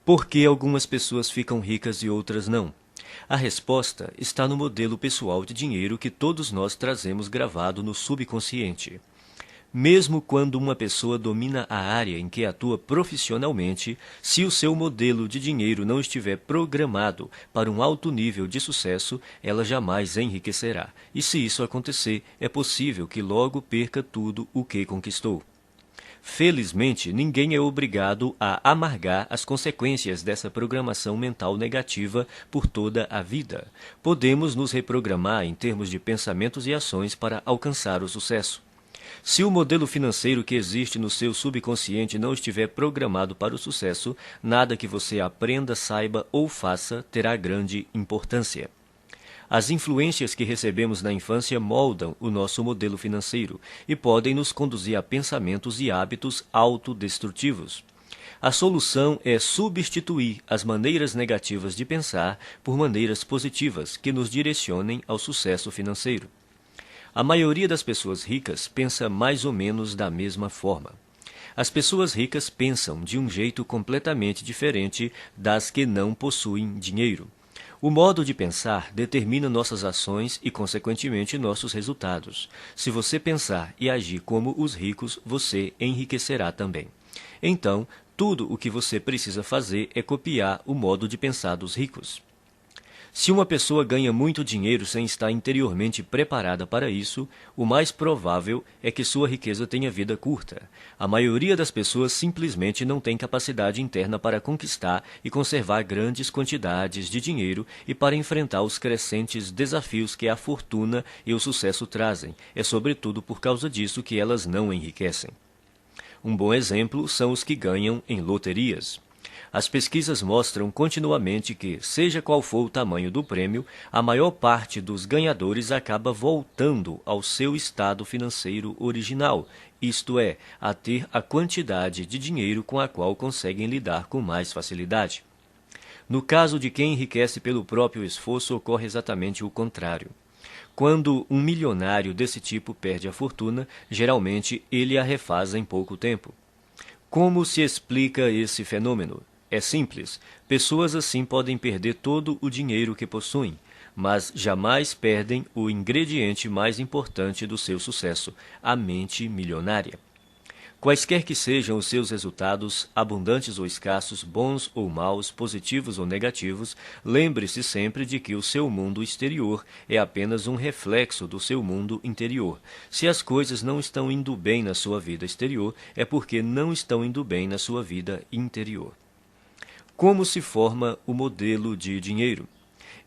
Por que algumas pessoas ficam ricas e outras não? A resposta está no modelo pessoal de dinheiro que todos nós trazemos gravado no subconsciente. Mesmo quando uma pessoa domina a área em que atua profissionalmente, se o seu modelo de dinheiro não estiver programado para um alto nível de sucesso, ela jamais enriquecerá. E se isso acontecer, é possível que logo perca tudo o que conquistou. Felizmente, ninguém é obrigado a amargar as consequências dessa programação mental negativa por toda a vida. Podemos nos reprogramar em termos de pensamentos e ações para alcançar o sucesso. Se o modelo financeiro que existe no seu subconsciente não estiver programado para o sucesso, nada que você aprenda, saiba ou faça terá grande importância. As influências que recebemos na infância moldam o nosso modelo financeiro e podem nos conduzir a pensamentos e hábitos autodestrutivos. A solução é substituir as maneiras negativas de pensar por maneiras positivas que nos direcionem ao sucesso financeiro. A maioria das pessoas ricas pensa mais ou menos da mesma forma. As pessoas ricas pensam de um jeito completamente diferente das que não possuem dinheiro. O modo de pensar determina nossas ações e, consequentemente, nossos resultados. Se você pensar e agir como os ricos, você enriquecerá também. Então, tudo o que você precisa fazer é copiar o modo de pensar dos ricos. Se uma pessoa ganha muito dinheiro sem estar interiormente preparada para isso, o mais provável é que sua riqueza tenha vida curta. A maioria das pessoas simplesmente não tem capacidade interna para conquistar e conservar grandes quantidades de dinheiro e para enfrentar os crescentes desafios que a fortuna e o sucesso trazem. É sobretudo por causa disso que elas não enriquecem. Um bom exemplo são os que ganham em loterias. As pesquisas mostram continuamente que, seja qual for o tamanho do prêmio, a maior parte dos ganhadores acaba voltando ao seu estado financeiro original, isto é, a ter a quantidade de dinheiro com a qual conseguem lidar com mais facilidade. No caso de quem enriquece pelo próprio esforço, ocorre exatamente o contrário. Quando um milionário desse tipo perde a fortuna, geralmente ele a refaz em pouco tempo. Como se explica esse fenômeno? É simples. Pessoas assim podem perder todo o dinheiro que possuem, mas jamais perdem o ingrediente mais importante do seu sucesso, a mente milionária. Quaisquer que sejam os seus resultados, abundantes ou escassos, bons ou maus, positivos ou negativos, lembre-se sempre de que o seu mundo exterior é apenas um reflexo do seu mundo interior. Se as coisas não estão indo bem na sua vida exterior, é porque não estão indo bem na sua vida interior. Como se forma o modelo de dinheiro?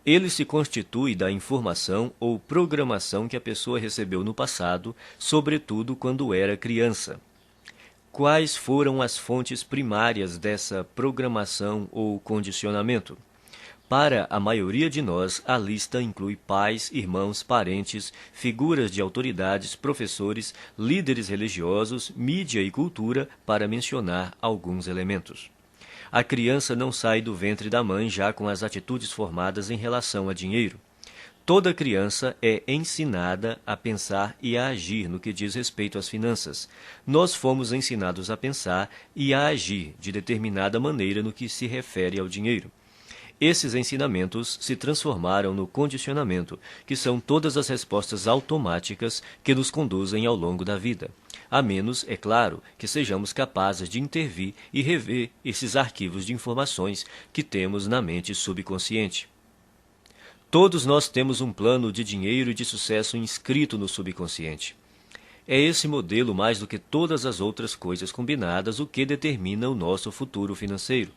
Ele se constitui da informação ou programação que a pessoa recebeu no passado, sobretudo quando era criança. Quais foram as fontes primárias dessa programação ou condicionamento? Para a maioria de nós, a lista inclui pais, irmãos, parentes, figuras de autoridades, professores, líderes religiosos, mídia e cultura, para mencionar alguns elementos. A criança não sai do ventre da mãe já com as atitudes formadas em relação a dinheiro. Toda criança é ensinada a pensar e a agir no que diz respeito às finanças. Nós fomos ensinados a pensar e a agir de determinada maneira no que se refere ao dinheiro. Esses ensinamentos se transformaram no condicionamento, que são todas as respostas automáticas que nos conduzem ao longo da vida. A menos, é claro, que sejamos capazes de intervir e rever esses arquivos de informações que temos na mente subconsciente. Todos nós temos um plano de dinheiro e de sucesso inscrito no subconsciente. É esse modelo, mais do que todas as outras coisas combinadas, o que determina o nosso futuro financeiro.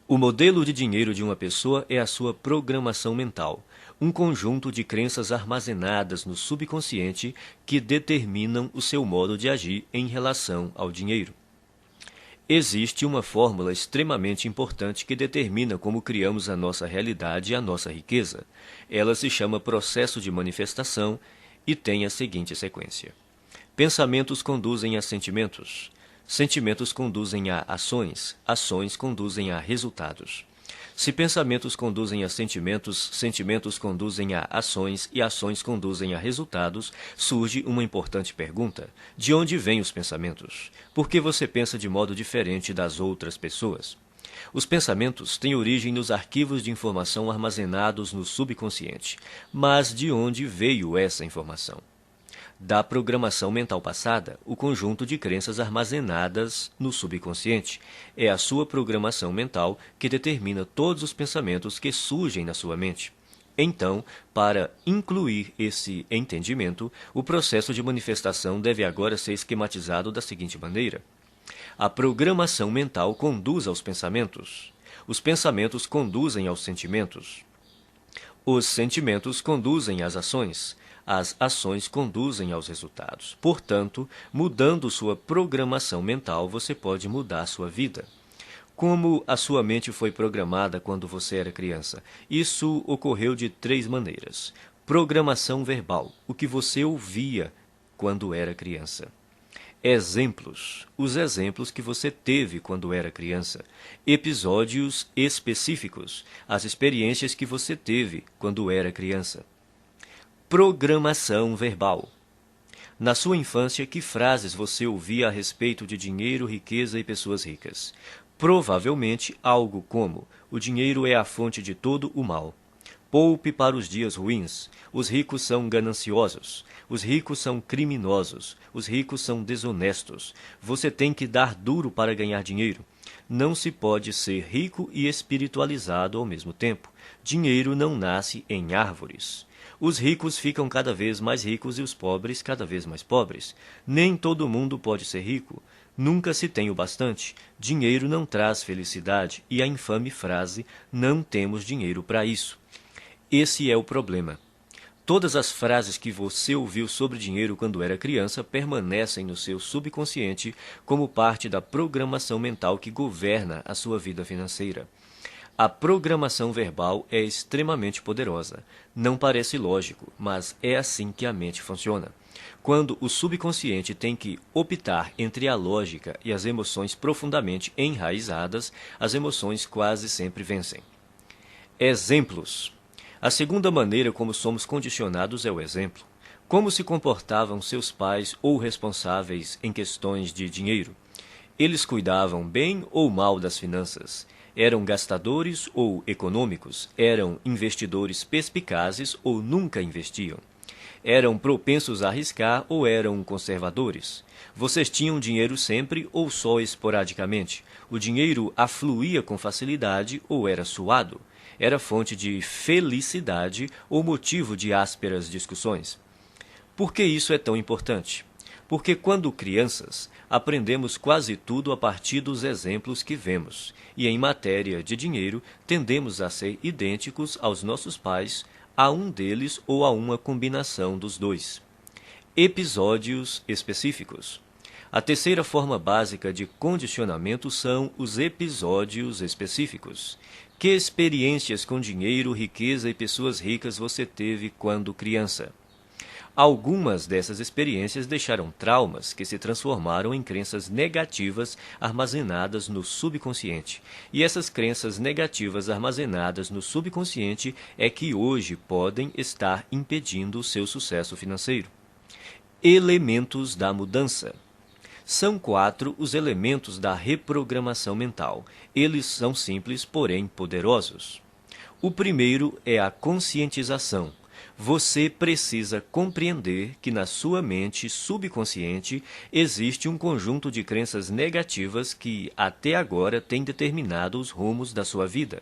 O modelo de dinheiro de uma pessoa é a sua programação mental, um conjunto de crenças armazenadas no subconsciente que determinam o seu modo de agir em relação ao dinheiro. Existe uma fórmula extremamente importante que determina como criamos a nossa realidade e a nossa riqueza. Ela se chama processo de manifestação e tem a seguinte sequência. Pensamentos conduzem a sentimentos. Sentimentos conduzem a ações. Ações conduzem a resultados. Se pensamentos conduzem a sentimentos, sentimentos conduzem a ações e ações conduzem a resultados, surge uma importante pergunta. De onde vêm os pensamentos? Por que você pensa de modo diferente das outras pessoas? Os pensamentos têm origem nos arquivos de informação armazenados no subconsciente. Mas de onde veio essa informação? Da programação mental passada, o conjunto de crenças armazenadas no subconsciente. É a sua programação mental que determina todos os pensamentos que surgem na sua mente. Então, para incluir esse entendimento, o processo de manifestação deve agora ser esquematizado da seguinte maneira. A programação mental conduz aos pensamentos. Os pensamentos conduzem aos sentimentos. Os sentimentos conduzem às ações. As ações conduzem aos resultados. Portanto, mudando sua programação mental, você pode mudar sua vida. Como a sua mente foi programada quando você era criança? Isso ocorreu de 3 maneiras. Programação verbal, o que você ouvia quando era criança. Exemplos, os exemplos que você teve quando era criança. Episódios específicos, as experiências que você teve quando era criança. Programação verbal. Na sua infância, que frases você ouvia a respeito de dinheiro, riqueza e pessoas ricas? Provavelmente algo como: o dinheiro é a fonte de todo o mal. Poupe para os dias ruins. Os ricos são gananciosos. Os ricos são criminosos. Os ricos são desonestos. Você tem que dar duro para ganhar dinheiro. Não se pode ser rico e espiritualizado ao mesmo tempo. Dinheiro não nasce em árvores. Os ricos ficam cada vez mais ricos e os pobres cada vez mais pobres. Nem todo mundo pode ser rico. Nunca se tem o bastante. Dinheiro não traz felicidade. E a infame frase: não temos dinheiro para isso. Esse é o problema. Todas as frases que você ouviu sobre dinheiro quando era criança permanecem no seu subconsciente como parte da programação mental que governa a sua vida financeira. A programação verbal é extremamente poderosa. Não parece lógico, mas é assim que a mente funciona. Quando o subconsciente tem que optar entre a lógica e as emoções profundamente enraizadas, as emoções quase sempre vencem. Exemplos. A segunda maneira como somos condicionados é o exemplo. Como se comportavam seus pais ou responsáveis em questões de dinheiro? Eles cuidavam bem ou mal das finanças? Eram gastadores ou econômicos? Eram investidores perspicazes ou nunca investiam? Eram propensos a arriscar ou eram conservadores? Vocês tinham dinheiro sempre ou só esporadicamente? O dinheiro afluía com facilidade ou era suado? Era fonte de felicidade ou motivo de ásperas discussões? Por que isso é tão importante? Porque quando crianças, aprendemos quase tudo a partir dos exemplos que vemos, e em matéria de dinheiro, tendemos a ser idênticos aos nossos pais, a um deles ou a uma combinação dos dois. Episódios específicos. A terceira forma básica de condicionamento são os episódios específicos. Que experiências com dinheiro, riqueza e pessoas ricas você teve quando criança? Algumas dessas experiências deixaram traumas que se transformaram em crenças negativas armazenadas no subconsciente. E essas crenças negativas armazenadas no subconsciente é que hoje podem estar impedindo o seu sucesso financeiro. Elementos da mudança. São 4 os elementos da reprogramação mental. Eles são simples, porém poderosos. O primeiro é a conscientização. Você precisa compreender que na sua mente subconsciente existe um conjunto de crenças negativas que até agora têm determinado os rumos da sua vida.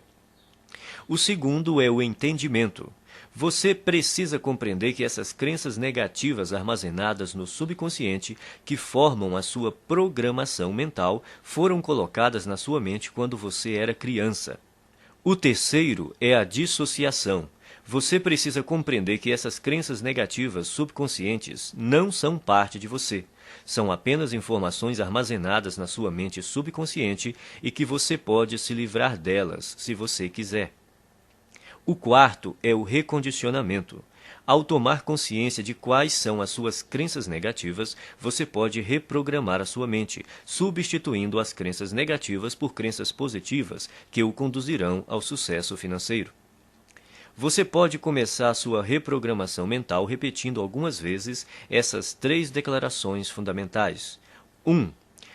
O segundo é o entendimento. Você precisa compreender que essas crenças negativas armazenadas no subconsciente, que formam a sua programação mental, foram colocadas na sua mente quando você era criança. O terceiro é a dissociação. Você precisa compreender que essas crenças negativas subconscientes não são parte de você. São apenas informações armazenadas na sua mente subconsciente e que você pode se livrar delas, se você quiser. O quarto é o recondicionamento. Ao tomar consciência de quais são as suas crenças negativas, você pode reprogramar a sua mente, substituindo as crenças negativas por crenças positivas que o conduzirão ao sucesso financeiro. Você pode começar a sua reprogramação mental repetindo algumas vezes essas 3 declarações fundamentais. 1.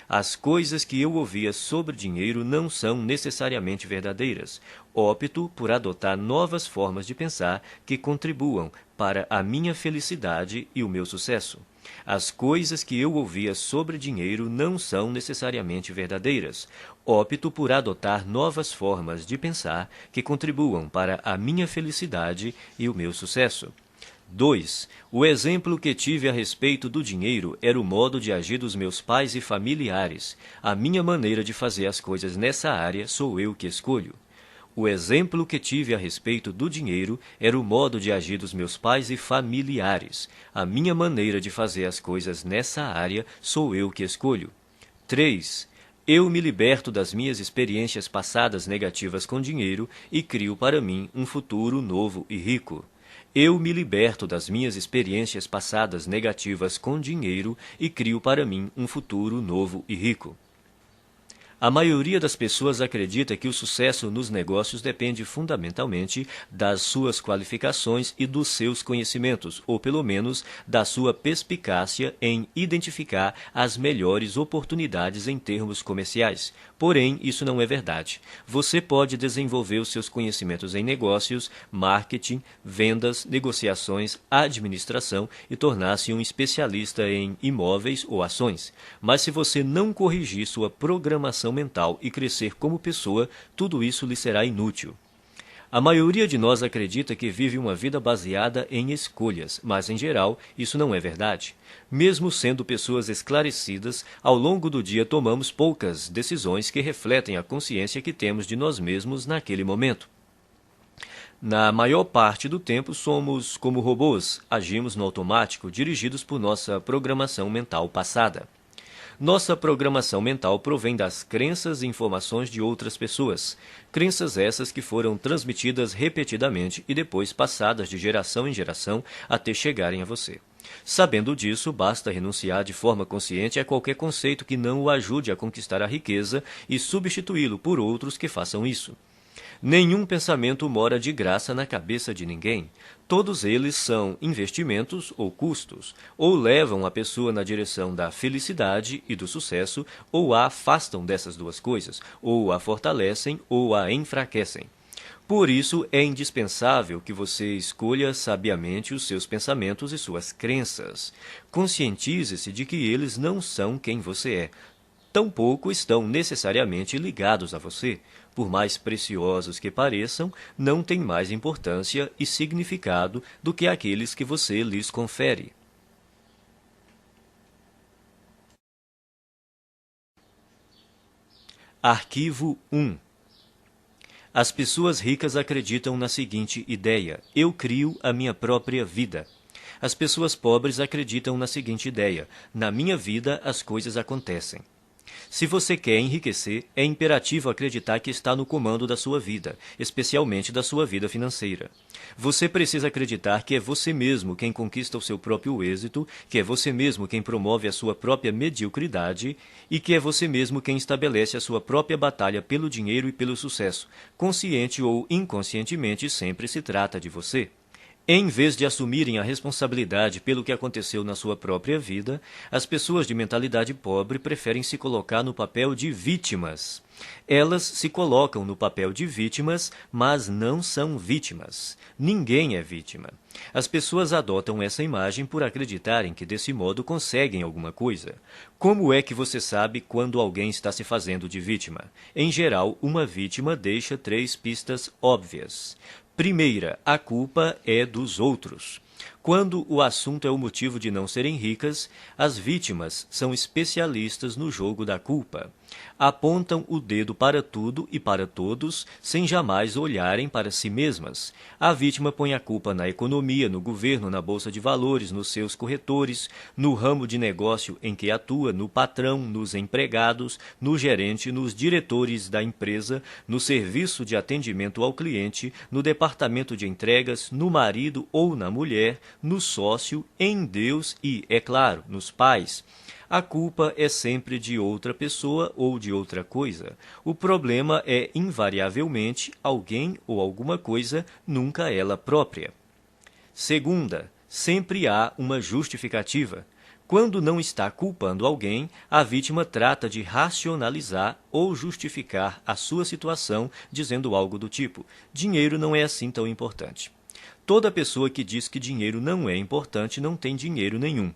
As coisas que eu ouvia sobre dinheiro não são necessariamente verdadeiras. Opto por adotar novas formas de pensar que contribuam para a minha felicidade e o meu sucesso. As coisas que eu ouvia sobre dinheiro não são necessariamente verdadeiras. Opto por adotar novas formas de pensar que contribuam para a minha felicidade e o meu sucesso. 2. O exemplo que tive a respeito do dinheiro era o modo de agir dos meus pais e familiares. A minha maneira de fazer as coisas nessa área sou eu que escolho. O exemplo que tive a respeito do dinheiro era o modo de agir dos meus pais e familiares. A minha maneira de fazer as coisas nessa área sou eu que escolho. 3. Eu me liberto das minhas experiências passadas negativas com dinheiro e crio para mim um futuro novo e rico. Eu me liberto das minhas experiências passadas negativas com dinheiro e crio para mim um futuro novo e rico. A maioria das pessoas acredita que o sucesso nos negócios depende fundamentalmente das suas qualificações e dos seus conhecimentos, ou pelo menos da sua perspicácia em identificar as melhores oportunidades em termos comerciais. Porém, isso não é verdade. Você pode desenvolver os seus conhecimentos em negócios, marketing, vendas, negociações, administração e tornar-se um especialista em imóveis ou ações. Mas se você não corrigir sua programação mental e crescer como pessoa, tudo isso lhe será inútil. A maioria de nós acredita que vive uma vida baseada em escolhas, mas em geral isso não é verdade. Mesmo sendo pessoas esclarecidas, ao longo do dia tomamos poucas decisões que refletem a consciência que temos de nós mesmos naquele momento. Na maior parte do tempo somos como robôs, agimos no automático, dirigidos por nossa programação mental passada. Nossa programação mental provém das crenças e informações de outras pessoas. Crenças essas que foram transmitidas repetidamente e depois passadas de geração em geração até chegarem a você. Sabendo disso, basta renunciar de forma consciente a qualquer conceito que não o ajude a conquistar a riqueza e substituí-lo por outros que façam isso. Nenhum pensamento mora de graça na cabeça de ninguém. Todos eles são investimentos ou custos, ou levam a pessoa na direção da felicidade e do sucesso, ou a afastam dessas duas coisas, ou a fortalecem ou a enfraquecem. Por isso, é indispensável que você escolha sabiamente os seus pensamentos e suas crenças. Conscientize-se de que eles não são quem você é. Tampouco estão necessariamente ligados a você. Por mais preciosos que pareçam, não têm mais importância e significado do que aqueles que você lhes confere. Arquivo 1. As pessoas ricas acreditam na seguinte ideia: eu crio a minha própria vida. As pessoas pobres acreditam na seguinte ideia: na minha vida as coisas acontecem. Se você quer enriquecer, é imperativo acreditar que está no comando da sua vida, especialmente da sua vida financeira. Você precisa acreditar que é você mesmo quem conquista o seu próprio êxito, que é você mesmo quem promove a sua própria mediocridade e que é você mesmo quem estabelece a sua própria batalha pelo dinheiro e pelo sucesso. Consciente ou inconscientemente, sempre se trata de você. Em vez de assumirem a responsabilidade pelo que aconteceu na sua própria vida, as pessoas de mentalidade pobre preferem se colocar no papel de vítimas. Elas se colocam no papel de vítimas, mas não são vítimas. Ninguém é vítima. As pessoas adotam essa imagem por acreditarem que desse modo conseguem alguma coisa. Como é que você sabe quando alguém está se fazendo de vítima? Em geral, uma vítima deixa 3 pistas óbvias. Primeira, a culpa é dos outros. Quando o assunto é o motivo de não serem ricas, as vítimas são especialistas no jogo da culpa. Apontam o dedo para tudo e para todos, sem jamais olharem para si mesmas. A vítima põe a culpa na economia, no governo, na bolsa de valores, nos seus corretores, no ramo de negócio em que atua, no patrão, nos empregados, no gerente, nos diretores da empresa, no serviço de atendimento ao cliente, no departamento de entregas, no marido ou na mulher, no sócio, em Deus e, é claro, nos pais. A culpa é sempre de outra pessoa ou de outra coisa. O problema é, invariavelmente, alguém ou alguma coisa, nunca ela própria. Segunda, sempre há uma justificativa. Quando não está culpando alguém, a vítima trata de racionalizar ou justificar a sua situação dizendo algo do tipo: dinheiro não é assim tão importante. Toda pessoa que diz que dinheiro não é importante não tem dinheiro nenhum.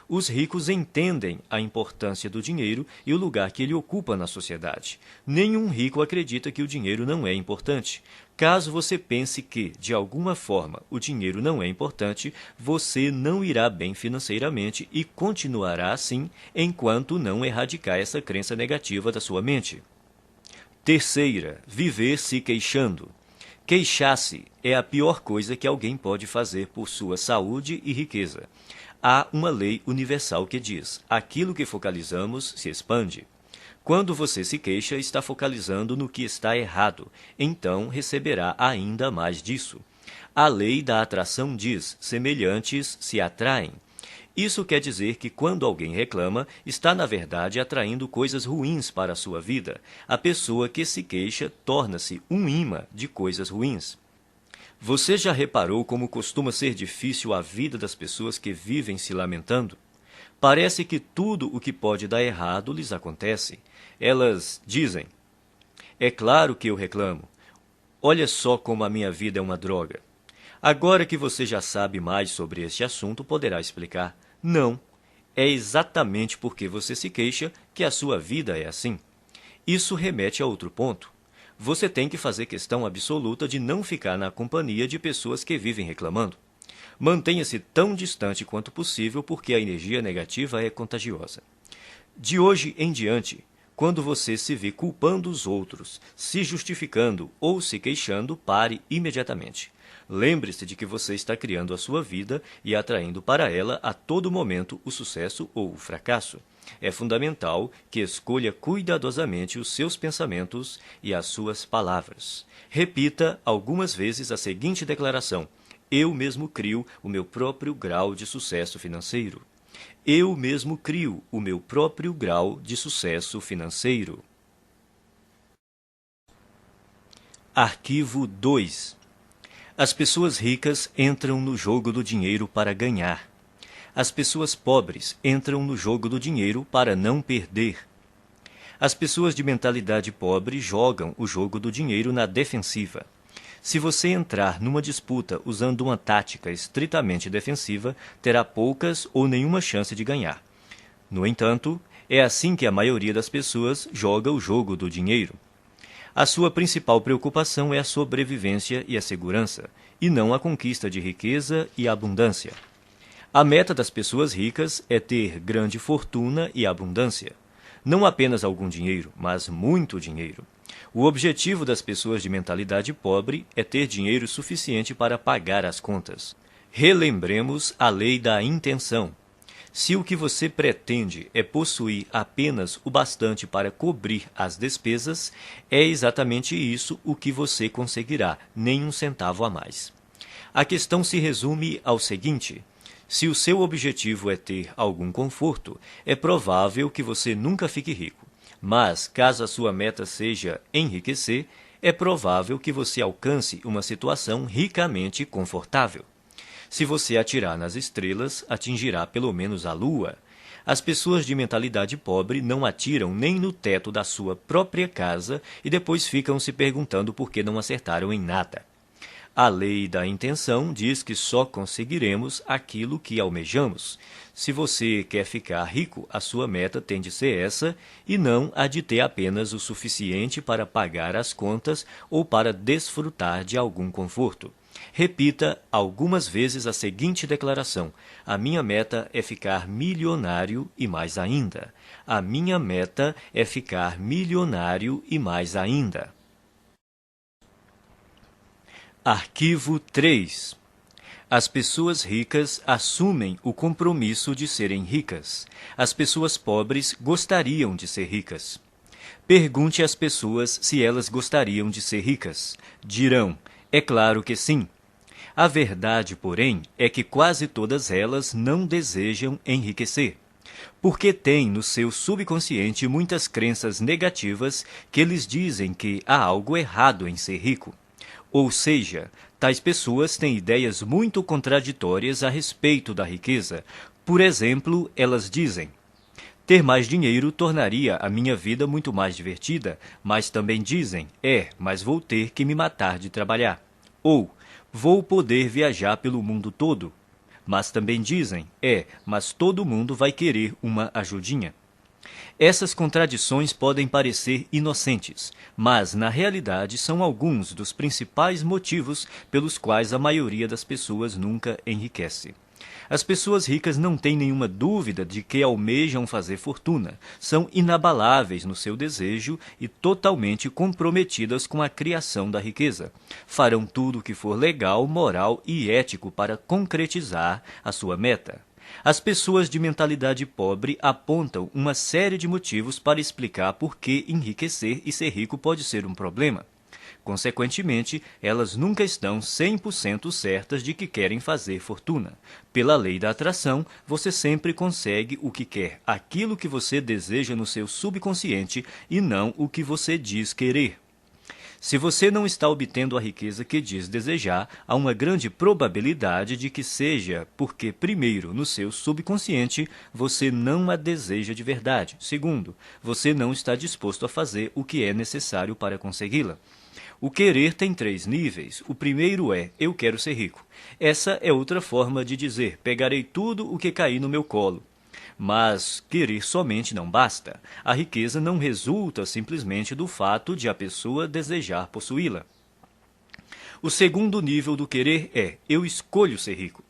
Os ricos entendem a importância do dinheiro e o lugar que ele ocupa na sociedade. Nenhum rico acredita que o dinheiro não é importante. Caso você pense que, de alguma forma, o dinheiro não é importante, você não irá bem financeiramente e continuará assim enquanto não erradicar essa crença negativa da sua mente. Terceira, viver se queixando. Queixar-se é a pior coisa que alguém pode fazer por sua saúde e riqueza. Há uma lei universal que diz: aquilo que focalizamos se expande. Quando você se queixa, está focalizando no que está errado, então receberá ainda mais disso. A lei da atração diz: semelhantes se atraem. Isso quer dizer que quando alguém reclama, está na verdade atraindo coisas ruins para a sua vida. A pessoa que se queixa torna-se um imã de coisas ruins. Você já reparou como costuma ser difícil a vida das pessoas que vivem se lamentando? Parece que tudo o que pode dar errado lhes acontece. Elas dizem: é claro que eu reclamo. Olha só como a minha vida é uma droga. Agora que você já sabe mais sobre este assunto, poderá explicar: não, é exatamente porque você se queixa que a sua vida é assim. Isso remete a outro ponto. Você tem que fazer questão absoluta de não ficar na companhia de pessoas que vivem reclamando. Mantenha-se tão distante quanto possível porque a energia negativa é contagiosa. De hoje em diante, quando você se vê culpando os outros, se justificando ou se queixando, pare imediatamente. Lembre-se de que você está criando a sua vida e atraindo para ela a todo momento o sucesso ou o fracasso. É fundamental que escolha cuidadosamente os seus pensamentos e as suas palavras. Repita algumas vezes a seguinte declaração: eu mesmo crio o meu próprio grau de sucesso financeiro. Eu mesmo crio o meu próprio grau de sucesso financeiro. Arquivo 2. As pessoas ricas entram no jogo do dinheiro para ganhar. As pessoas pobres entram no jogo do dinheiro para não perder. As pessoas de mentalidade pobre jogam o jogo do dinheiro na defensiva. Se você entrar numa disputa usando uma tática estritamente defensiva, terá poucas ou nenhuma chance de ganhar. No entanto, é assim que a maioria das pessoas joga o jogo do dinheiro. A sua principal preocupação é a sobrevivência e a segurança, e não a conquista de riqueza e abundância. A meta das pessoas ricas é ter grande fortuna e abundância. Não apenas algum dinheiro, mas muito dinheiro. O objetivo das pessoas de mentalidade pobre é ter dinheiro suficiente para pagar as contas. Relembremos a lei da intenção. Se o que você pretende é possuir apenas o bastante para cobrir as despesas, é exatamente isso o que você conseguirá, nem um centavo a mais. A questão se resume ao seguinte: se o seu objetivo é ter algum conforto, é provável que você nunca fique rico. Mas, caso a sua meta seja enriquecer, é provável que você alcance uma situação ricamente confortável. Se você atirar nas estrelas, atingirá pelo menos a lua. As pessoas de mentalidade pobre não atiram nem no teto da sua própria casa e depois ficam se perguntando por que não acertaram em nada. A lei da intenção diz que só conseguiremos aquilo que almejamos. Se você quer ficar rico, a sua meta tem de ser essa e não a de ter apenas o suficiente para pagar as contas ou para desfrutar de algum conforto. Repita algumas vezes a seguinte declaração: a minha meta é ficar milionário e mais ainda. A minha meta é ficar milionário e mais ainda. Arquivo 3. As pessoas ricas assumem o compromisso de serem ricas. As pessoas pobres gostariam de ser ricas. Pergunte às pessoas se elas gostariam de ser ricas. Dirão: é claro que sim. A verdade, porém, é que quase todas elas não desejam enriquecer, porque têm no seu subconsciente muitas crenças negativas que lhes dizem que há algo errado em ser rico. Ou seja, tais pessoas têm ideias muito contraditórias a respeito da riqueza, Por exemplo, elas dizem: ter mais dinheiro tornaria a minha vida muito mais divertida, mas também dizem: mas vou ter que me matar de trabalhar. Ou, vou poder viajar pelo mundo todo. Mas também dizem: mas todo mundo vai querer uma ajudinha. Essas contradições podem parecer inocentes, mas na realidade são alguns dos principais motivos pelos quais a maioria das pessoas nunca enriquece. As pessoas ricas não têm nenhuma dúvida de que almejam fazer fortuna, são inabaláveis no seu desejo e totalmente comprometidas com a criação da riqueza. Farão tudo o que for legal, moral e ético para concretizar a sua meta. As pessoas de mentalidade pobre apontam uma série de motivos para explicar por que enriquecer e ser rico pode ser um problema. Consequentemente, elas nunca estão 100% certas de que querem fazer fortuna. Pela lei da atração, você sempre consegue o que quer, aquilo que você deseja no seu subconsciente e não o que você diz querer. Se você não está obtendo a riqueza que diz desejar, há uma grande probabilidade de que seja porque, primeiro, no seu subconsciente, você não a deseja de verdade. Segundo, você não está disposto a fazer o que é necessário para consegui-la. O querer tem 3 níveis. O primeiro é: eu quero ser rico. Essa é outra forma de dizer: pegarei tudo o que cair no meu colo. Mas querer somente não basta. A riqueza não resulta simplesmente do fato de a pessoa desejar possuí-la. O segundo nível do querer é: eu escolho ser rico.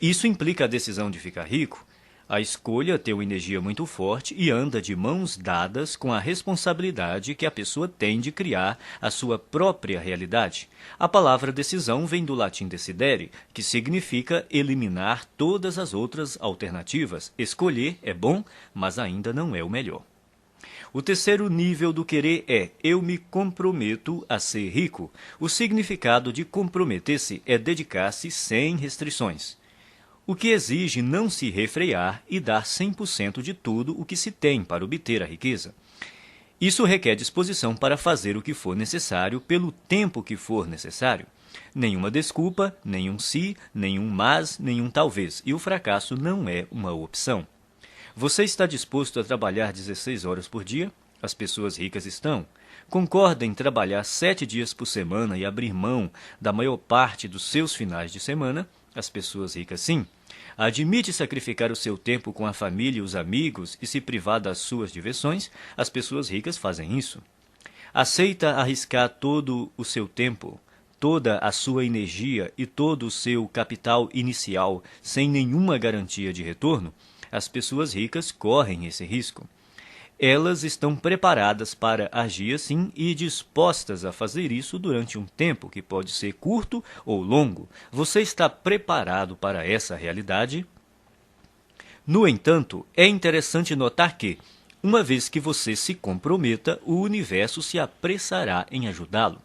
Isso implica a decisão de ficar rico. A escolha tem uma energia muito forte e anda de mãos dadas com a responsabilidade que a pessoa tem de criar a sua própria realidade. A palavra decisão vem do latim decidere, que significa eliminar todas as outras alternativas. Escolher é bom, mas ainda não é o melhor. O terceiro nível do querer é: eu me comprometo a ser rico. O significado de comprometer-se é dedicar-se sem restrições, o que exige não se refrear e dar 100% de tudo o que se tem para obter a riqueza. Isso requer disposição para fazer o que for necessário pelo tempo que for necessário. Nenhuma desculpa, nenhum se, nenhum mas, nenhum talvez, e o fracasso não é uma opção. Você está disposto a trabalhar 16 horas por dia? As pessoas ricas estão. Concorda em trabalhar 7 dias por semana e abrir mão da maior parte dos seus finais de semana? As pessoas ricas sim. Admite sacrificar o seu tempo com a família e os amigos e se privar das suas diversões? As pessoas ricas fazem isso. Aceita arriscar todo o seu tempo, toda a sua energia e todo o seu capital inicial sem nenhuma garantia de retorno? As pessoas ricas correm esse risco. Elas estão preparadas para agir assim e dispostas a fazer isso durante um tempo que pode ser curto ou longo. Você está preparado para essa realidade? No entanto, é interessante notar que, uma vez que você se comprometa, o universo se apressará em ajudá-lo.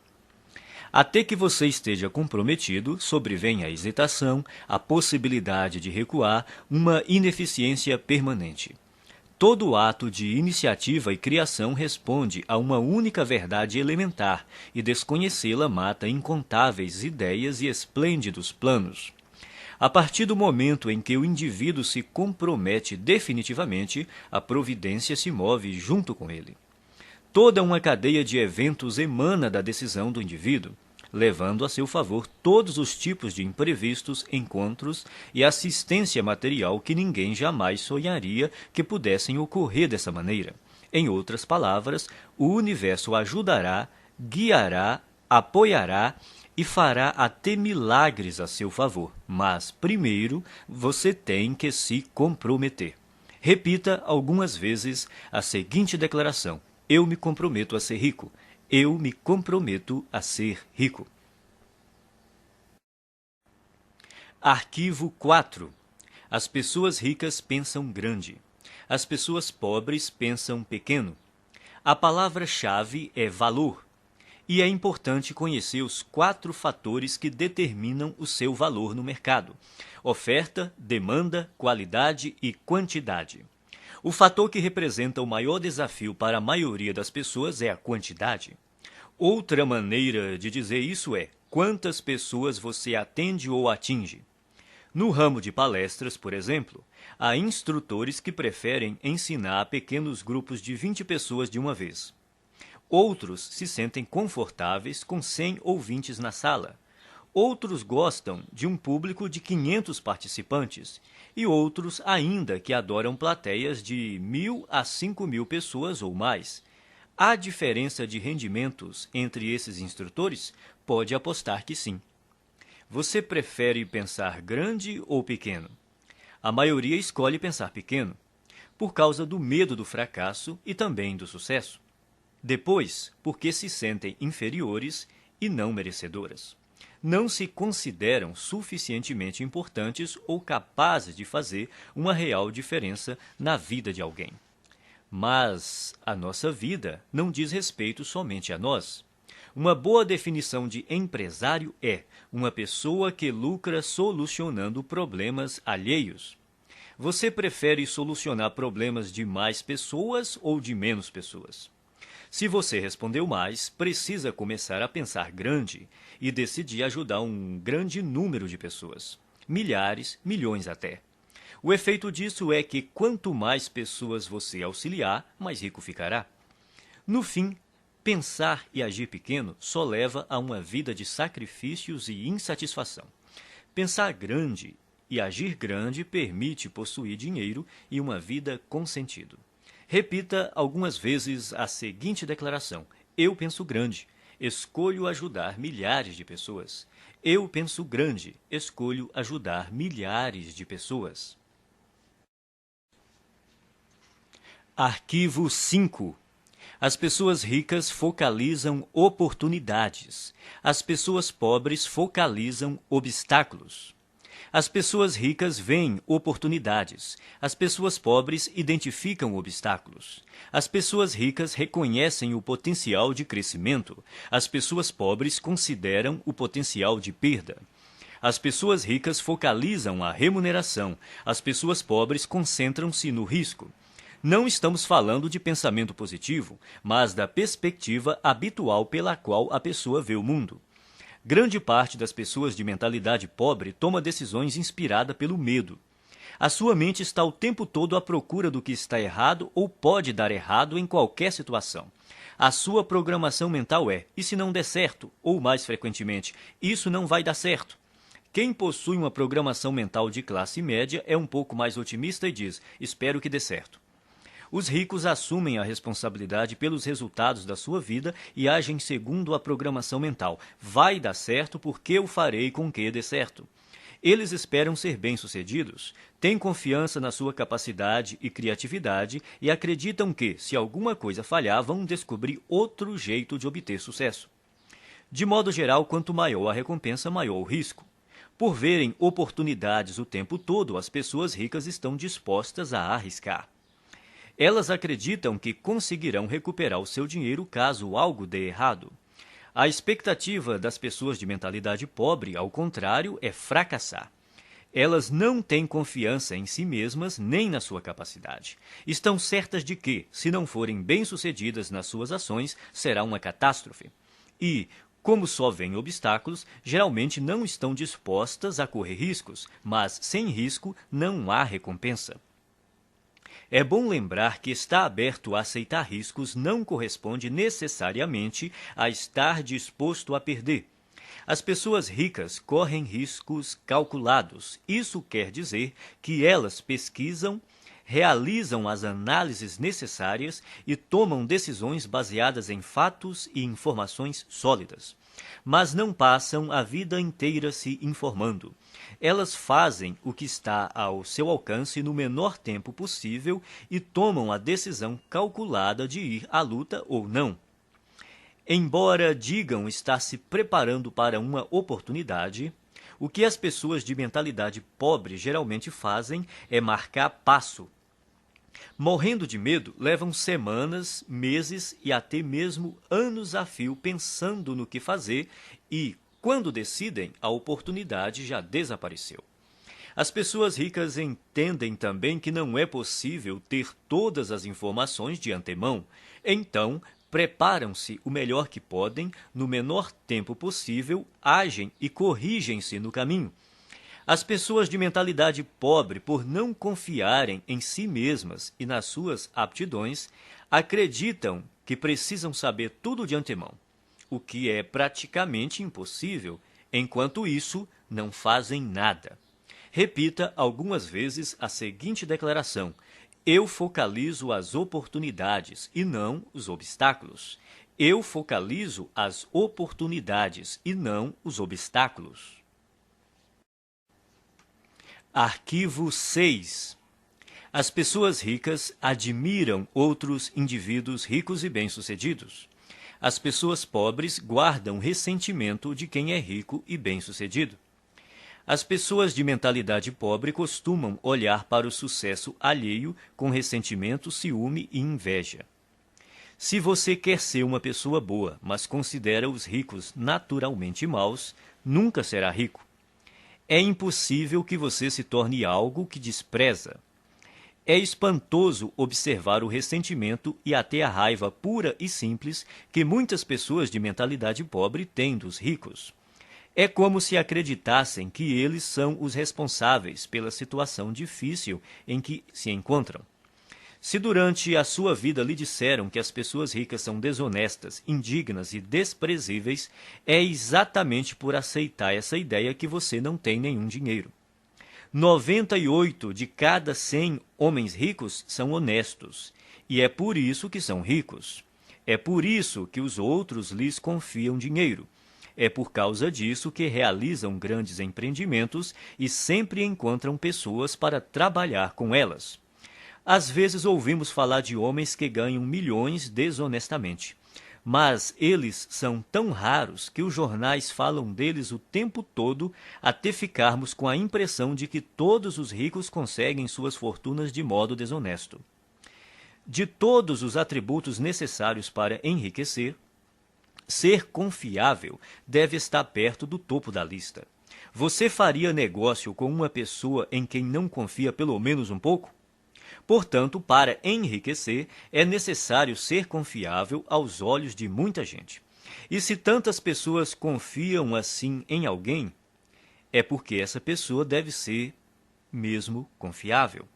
Até que você esteja comprometido, sobrevém a hesitação, a possibilidade de recuar, uma ineficiência permanente. Todo ato de iniciativa e criação responde a uma única verdade elementar, e desconhecê-la mata incontáveis ideias e esplêndidos planos. A partir do momento em que o indivíduo se compromete definitivamente, a providência se move junto com ele. Toda uma cadeia de eventos emana da decisão do indivíduo, levando a seu favor todos os tipos de imprevistos, encontros e assistência material que ninguém jamais sonharia que pudessem ocorrer dessa maneira. Em outras palavras, o universo ajudará, guiará, apoiará e fará até milagres a seu favor. Mas, primeiro, você tem que se comprometer. Repita algumas vezes a seguinte declaração: eu me comprometo a ser rico. Eu me comprometo a ser rico. Arquivo 4. As pessoas ricas pensam grande. As pessoas pobres pensam pequeno. A palavra-chave é valor. E é importante conhecer os 4 fatores que determinam o seu valor no mercado: oferta, demanda, qualidade e quantidade. O fator que representa o maior desafio para a maioria das pessoas é a quantidade. Outra maneira de dizer isso é: quantas pessoas você atende ou atinge? No ramo de palestras, por exemplo, há instrutores que preferem ensinar a pequenos grupos de 20 pessoas de uma vez. Outros se sentem confortáveis com 100 ouvintes na sala. Outros gostam de um público de 500 participantes e outros ainda que adoram plateias de 1.000 a 5.000 pessoas ou mais. Há diferença de rendimentos entre esses instrutores? Pode apostar que sim. Você prefere pensar grande ou pequeno? A maioria escolhe pensar pequeno, por causa do medo do fracasso e também do sucesso. Depois, porque se sentem inferiores e não merecedoras. Não se consideram suficientemente importantes ou capazes de fazer uma real diferença na vida de alguém. Mas a nossa vida não diz respeito somente a nós. Uma boa definição de empresário é uma pessoa que lucra solucionando problemas alheios. Você prefere solucionar problemas de mais pessoas ou de menos pessoas? Se você respondeu mais, precisa começar a pensar grande e decidir ajudar um grande número de pessoas. Milhares, milhões até. O efeito disso é que quanto mais pessoas você auxiliar, mais rico ficará. No fim, pensar e agir pequeno só leva a uma vida de sacrifícios e insatisfação. Pensar grande e agir grande permite possuir dinheiro e uma vida com sentido. Repita algumas vezes a seguinte declaração: eu penso grande, escolho ajudar milhares de pessoas. Eu penso grande, escolho ajudar milhares de pessoas. Arquivo 5. As pessoas ricas focalizam oportunidades. As pessoas pobres focalizam obstáculos. As pessoas ricas veem oportunidades. As pessoas pobres identificam obstáculos. As pessoas ricas reconhecem o potencial de crescimento. As pessoas pobres consideram o potencial de perda. As pessoas ricas focalizam a remuneração. As pessoas pobres concentram-se no risco. Não estamos falando de pensamento positivo, mas da perspectiva habitual pela qual a pessoa vê o mundo. Grande parte das pessoas de mentalidade pobre toma decisões inspirada pelo medo. A sua mente está o tempo todo à procura do que está errado ou pode dar errado em qualquer situação. A sua programação mental é: e se não der certo? Ou, mais frequentemente, isso não vai dar certo. Quem possui uma programação mental de classe média é um pouco mais otimista e diz: espero que dê certo. Os ricos assumem a responsabilidade pelos resultados da sua vida e agem segundo a programação mental. Vai dar certo porque eu farei com que dê certo. Eles esperam ser bem-sucedidos, têm confiança na sua capacidade e criatividade e acreditam que, se alguma coisa falhar, vão descobrir outro jeito de obter sucesso. De modo geral, quanto maior a recompensa, maior o risco. Por verem oportunidades o tempo todo, as pessoas ricas estão dispostas a arriscar. Elas acreditam que conseguirão recuperar o seu dinheiro caso algo dê errado. A expectativa das pessoas de mentalidade pobre, ao contrário, é fracassar. Elas não têm confiança em si mesmas nem na sua capacidade. Estão certas de que, se não forem bem-sucedidas nas suas ações, será uma catástrofe. E, como só veem obstáculos, geralmente não estão dispostas a correr riscos, mas sem risco não há recompensa. É bom lembrar que estar aberto a aceitar riscos não corresponde necessariamente a estar disposto a perder. As pessoas ricas correm riscos calculados. Isso quer dizer que elas pesquisam, realizam as análises necessárias e tomam decisões baseadas em fatos e informações sólidas. Mas não passam a vida inteira se informando. Elas fazem o que está ao seu alcance no menor tempo possível e tomam a decisão calculada de ir à luta ou não. Embora digam estar se preparando para uma oportunidade, o que as pessoas de mentalidade pobre geralmente fazem é marcar passo. Morrendo de medo, levam semanas, meses e até mesmo anos a fio pensando no que fazer e, quando decidem, a oportunidade já desapareceu. As pessoas ricas entendem também que não é possível ter todas as informações de antemão. Então, preparam-se o melhor que podem, no menor tempo possível, agem e corrigem-se no caminho. As pessoas de mentalidade pobre, por não confiarem em si mesmas e nas suas aptidões, acreditam que precisam saber tudo de antemão, o que é praticamente impossível. Enquanto isso, não fazem nada. Repita algumas vezes a seguinte declaração: eu focalizo as oportunidades e não os obstáculos. Eu focalizo as oportunidades e não os obstáculos. Arquivo 6. As pessoas ricas admiram outros indivíduos ricos e bem-sucedidos. As pessoas pobres guardam ressentimento de quem é rico e bem-sucedido. As pessoas de mentalidade pobre costumam olhar para o sucesso alheio com ressentimento, ciúme e inveja. Se você quer ser uma pessoa boa, mas considera os ricos naturalmente maus, nunca será rico. É impossível que você se torne algo que despreza. É espantoso observar o ressentimento e até a raiva pura e simples que muitas pessoas de mentalidade pobre têm dos ricos. É como se acreditassem que eles são os responsáveis pela situação difícil em que se encontram. Se durante a sua vida lhe disseram que as pessoas ricas são desonestas, indignas e desprezíveis, é exatamente por aceitar essa ideia que você não tem nenhum dinheiro. 98 de cada 100 homens ricos são honestos, e é por isso que são ricos. É por isso que os outros lhes confiam dinheiro. É por causa disso que realizam grandes empreendimentos e sempre encontram pessoas para trabalhar com elas. Às vezes ouvimos falar de homens que ganham milhões desonestamente, mas eles são tão raros que os jornais falam deles o tempo todo até ficarmos com a impressão de que todos os ricos conseguem suas fortunas de modo desonesto. De todos os atributos necessários para enriquecer, ser confiável deve estar perto do topo da lista. Você faria negócio com uma pessoa em quem não confia pelo menos um pouco? Portanto, para enriquecer, é necessário ser confiável aos olhos de muita gente. E se tantas pessoas confiam assim em alguém, é porque essa pessoa deve ser mesmo confiável.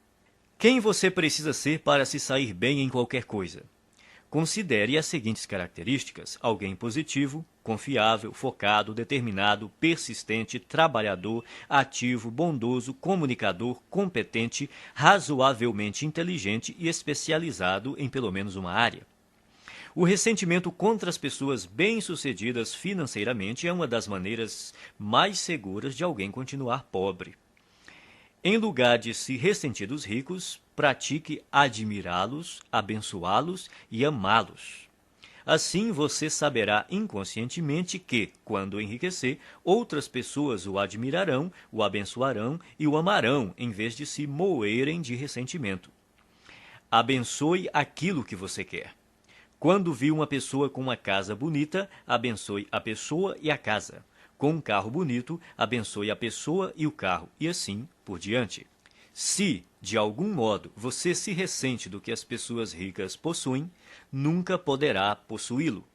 Quem você precisa ser para se sair bem em qualquer coisa? Considere as seguintes características: alguém positivo, confiável, focado, determinado, persistente, trabalhador, ativo, bondoso, comunicador, competente, razoavelmente inteligente e especializado em pelo menos uma área. O ressentimento contra as pessoas bem-sucedidas financeiramente é uma das maneiras mais seguras de alguém continuar pobre. Em lugar de se ressentir dos ricos, pratique admirá-los, abençoá-los e amá-los. Assim você saberá inconscientemente que, quando enriquecer, outras pessoas o admirarão, o abençoarão e o amarão, em vez de se moerem de ressentimento. Abençoe aquilo que você quer. Quando viu uma pessoa com uma casa bonita, abençoe a pessoa e a casa. Com um carro bonito, abençoe a pessoa e o carro, e assim por diante. Se, de algum modo, você se ressente do que as pessoas ricas possuem, nunca poderá possuí-lo.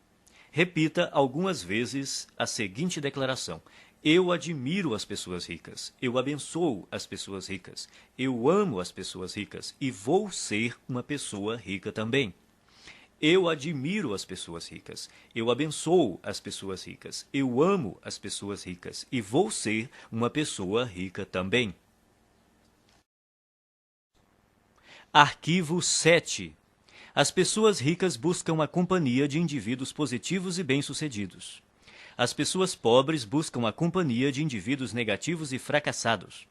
Repita algumas vezes a seguinte declaração: eu admiro as pessoas ricas, eu abençoo as pessoas ricas, eu amo as pessoas ricas e vou ser uma pessoa rica também. Eu admiro as pessoas ricas, eu abençoo as pessoas ricas, eu amo as pessoas ricas e vou ser uma pessoa rica também. Arquivo 7. As pessoas ricas buscam a companhia de indivíduos positivos e bem-sucedidos. As pessoas pobres buscam a companhia de indivíduos negativos e fracassados.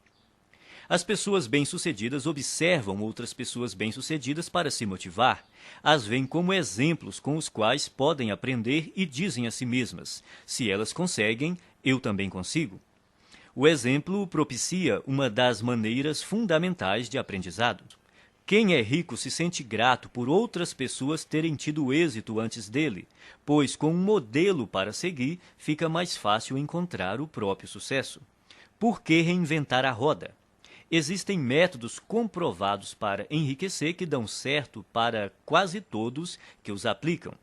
As pessoas bem-sucedidas observam outras pessoas bem-sucedidas para se motivar. As veem como exemplos com os quais podem aprender e dizem a si mesmas: se elas conseguem, eu também consigo. O exemplo propicia uma das maneiras fundamentais de aprendizado. Quem é rico se sente grato por outras pessoas terem tido êxito antes dele, pois com um modelo para seguir, fica mais fácil encontrar o próprio sucesso. Por que reinventar a roda? Existem métodos comprovados para enriquecer que dão certo para quase todos que os aplicam.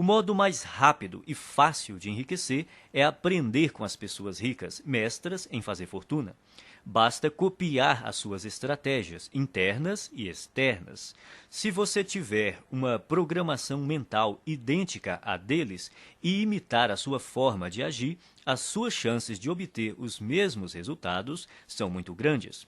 O modo mais rápido e fácil de enriquecer é aprender com as pessoas ricas, mestras em fazer fortuna. Basta copiar as suas estratégias internas e externas. Se você tiver uma programação mental idêntica à deles e imitar a sua forma de agir, as suas chances de obter os mesmos resultados são muito grandes.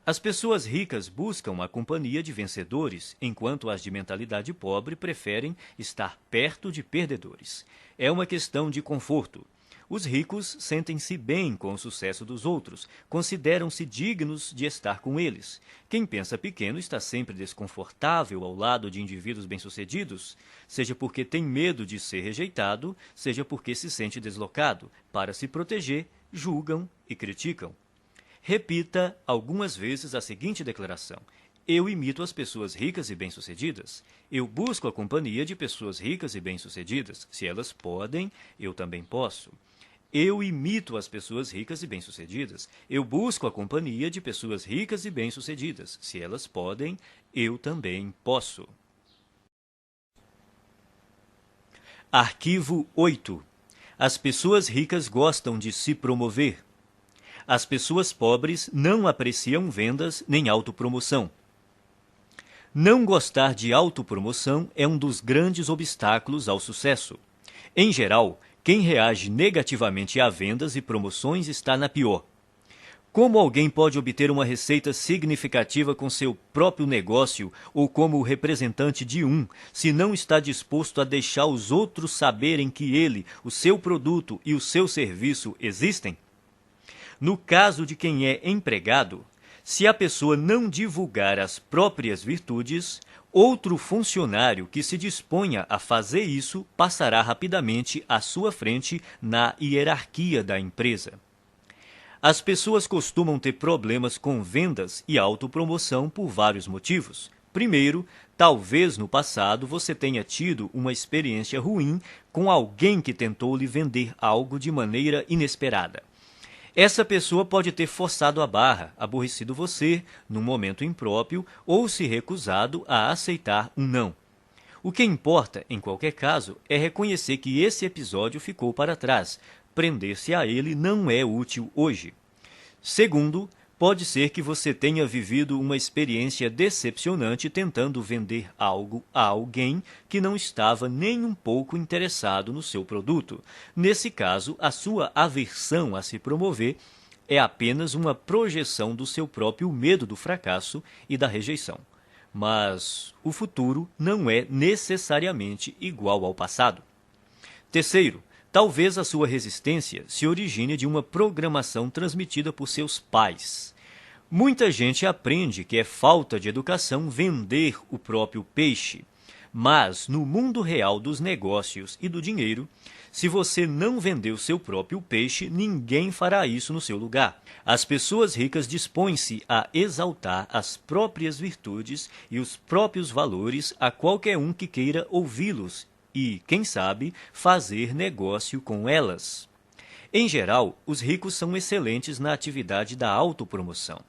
As pessoas ricas buscam a companhia de vencedores, enquanto as de mentalidade pobre preferem estar perto de perdedores. É uma questão de conforto. Os ricos sentem-se bem com o sucesso dos outros, consideram-se dignos de estar com eles. Quem pensa pequeno está sempre desconfortável ao lado de indivíduos bem-sucedidos, seja porque tem medo de ser rejeitado, seja porque se sente deslocado. Para se proteger, julgam e criticam. Repita algumas vezes a seguinte declaração: eu imito as pessoas ricas e bem-sucedidas. Eu busco a companhia de pessoas ricas e bem-sucedidas. Se elas podem, eu também posso. Eu imito as pessoas ricas e bem-sucedidas. Eu busco a companhia de pessoas ricas e bem-sucedidas. Se elas podem, eu também posso. Arquivo 8. As pessoas ricas gostam de se promover. As pessoas pobres não apreciam vendas nem autopromoção. Não gostar de autopromoção é um dos grandes obstáculos ao sucesso. Em geral, quem reage negativamente a vendas e promoções está na pior. Como alguém pode obter uma receita significativa com seu próprio negócio ou como representante de um, se não está disposto a deixar os outros saberem que ele, o seu produto e o seu serviço existem? No caso de quem é empregado, se a pessoa não divulgar as próprias virtudes, outro funcionário que se disponha a fazer isso passará rapidamente à sua frente na hierarquia da empresa. As pessoas costumam ter problemas com vendas e autopromoção por vários motivos. Primeiro, talvez no passado você tenha tido uma experiência ruim com alguém que tentou lhe vender algo de maneira inesperada. Essa pessoa pode ter forçado a barra, aborrecido você num momento impróprio ou se recusado a aceitar um não. O que importa, em qualquer caso, é reconhecer que esse episódio ficou para trás. Prender-se a ele não é útil hoje. Segundo, pode ser que você tenha vivido uma experiência decepcionante tentando vender algo a alguém que não estava nem um pouco interessado no seu produto. Nesse caso, a sua aversão a se promover é apenas uma projeção do seu próprio medo do fracasso e da rejeição. Mas o futuro não é necessariamente igual ao passado. Terceiro, talvez a sua resistência se origine de uma programação transmitida por seus pais. Muita gente aprende que é falta de educação vender o próprio peixe. Mas, no mundo real dos negócios e do dinheiro, se você não vender o seu próprio peixe, ninguém fará isso no seu lugar. As pessoas ricas dispõem-se a exaltar as próprias virtudes e os próprios valores a qualquer um que queira ouvi-los e, quem sabe, fazer negócio com elas. Em geral, os ricos são excelentes na atividade da autopromoção.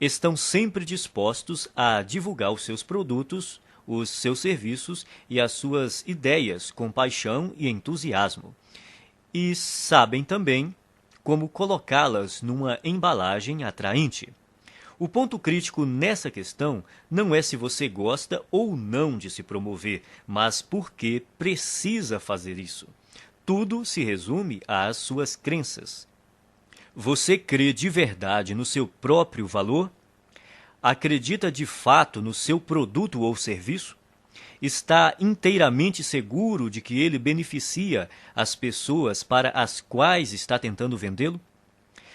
Estão sempre dispostos a divulgar os seus produtos, os seus serviços e as suas ideias com paixão e entusiasmo. E sabem também como colocá-las numa embalagem atraente. O ponto crítico nessa questão não é se você gosta ou não de se promover, mas por que precisa fazer isso. Tudo se resume às suas crenças. Você crê de verdade no seu próprio valor? Acredita de fato no seu produto ou serviço? Está inteiramente seguro de que ele beneficia as pessoas para as quais está tentando vendê-lo?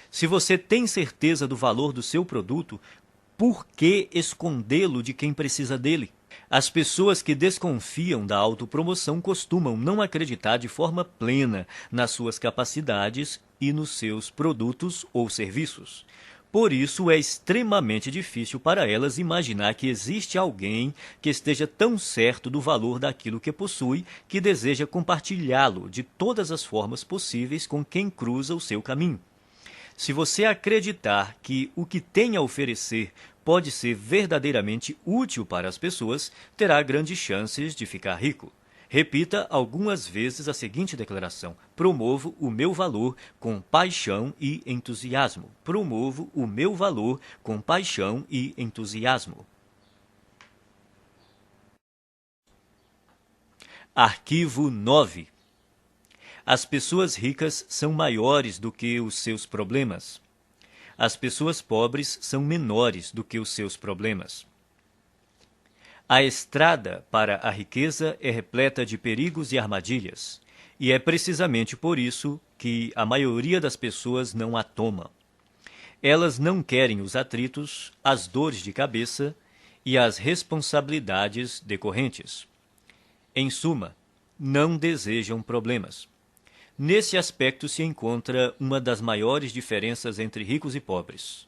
Se você tem certeza do valor do seu produto, por que escondê-lo de quem precisa dele? As pessoas que desconfiam da autopromoção costumam não acreditar de forma plena nas suas capacidades e nos seus produtos ou serviços. Por isso, é extremamente difícil para elas imaginar que existe alguém que esteja tão certo do valor daquilo que possui que deseja compartilhá-lo de todas as formas possíveis com quem cruza o seu caminho. Se você acreditar que o que tem a oferecer pode ser verdadeiramente útil para as pessoas, terá grandes chances de ficar rico. Repita algumas vezes a seguinte declaração: promovo o meu valor com paixão e entusiasmo. Promovo o meu valor com paixão e entusiasmo. Arquivo 9. As pessoas ricas são maiores do que os seus problemas. As pessoas pobres são menores do que os seus problemas. A estrada para a riqueza é repleta de perigos e armadilhas, e é precisamente por isso que a maioria das pessoas não a toma. Elas não querem os atritos, as dores de cabeça e as responsabilidades decorrentes. Em suma, não desejam problemas. Nesse aspecto se encontra uma das maiores diferenças entre ricos e pobres.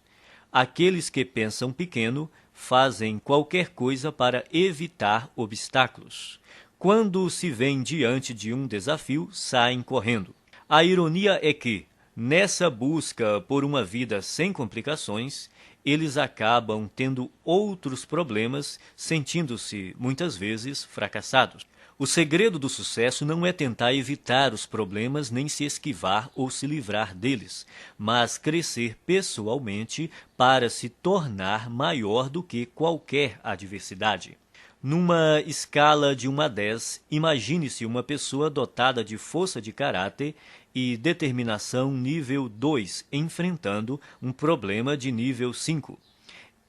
Aqueles que pensam pequeno fazem qualquer coisa para evitar obstáculos. Quando se veem diante de um desafio, saem correndo. A ironia é que, nessa busca por uma vida sem complicações, eles acabam tendo outros problemas, sentindo-se, muitas vezes, fracassados. O segredo do sucesso não é tentar evitar os problemas nem se esquivar ou se livrar deles, mas crescer pessoalmente para se tornar maior do que qualquer adversidade. Numa escala de 1 a 10, imagine-se uma pessoa dotada de força de caráter e determinação nível 2, enfrentando um problema de nível 5.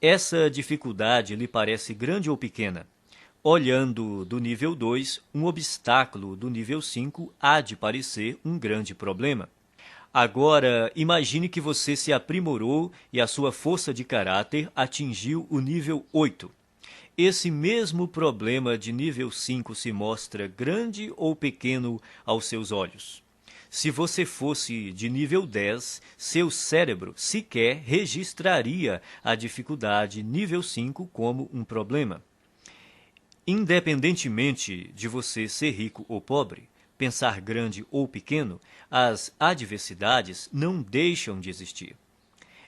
Essa dificuldade lhe parece grande ou pequena? Olhando do nível 2, um obstáculo do nível 5 há de parecer um grande problema. Agora, imagine que você se aprimorou e a sua força de caráter atingiu o nível 8. Esse mesmo problema de nível 5 se mostra grande ou pequeno aos seus olhos? Se você fosse de nível 10, seu cérebro sequer registraria a dificuldade nível 5 como um problema. Independentemente de você ser rico ou pobre, pensar grande ou pequeno, as adversidades não deixam de existir.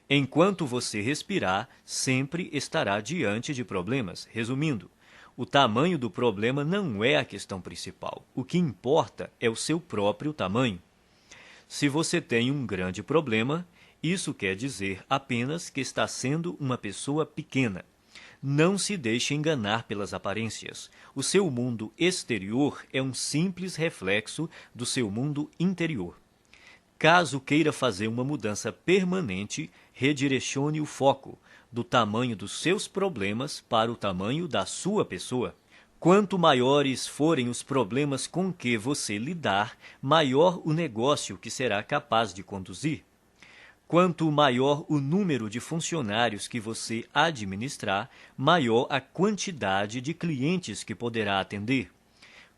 Enquanto você respirar, sempre estará diante de problemas. Resumindo, o tamanho do problema não é a questão principal. O que importa é o seu próprio tamanho. Se você tem um grande problema, isso quer dizer apenas que está sendo uma pessoa pequena. Não se deixe enganar pelas aparências. O seu mundo exterior é um simples reflexo do seu mundo interior. Caso queira fazer uma mudança permanente, redirecione o foco do tamanho dos seus problemas para o tamanho da sua pessoa. Quanto maiores forem os problemas com que você lidar, maior o negócio que será capaz de conduzir. Quanto maior o número de funcionários que você administrar, maior a quantidade de clientes que poderá atender.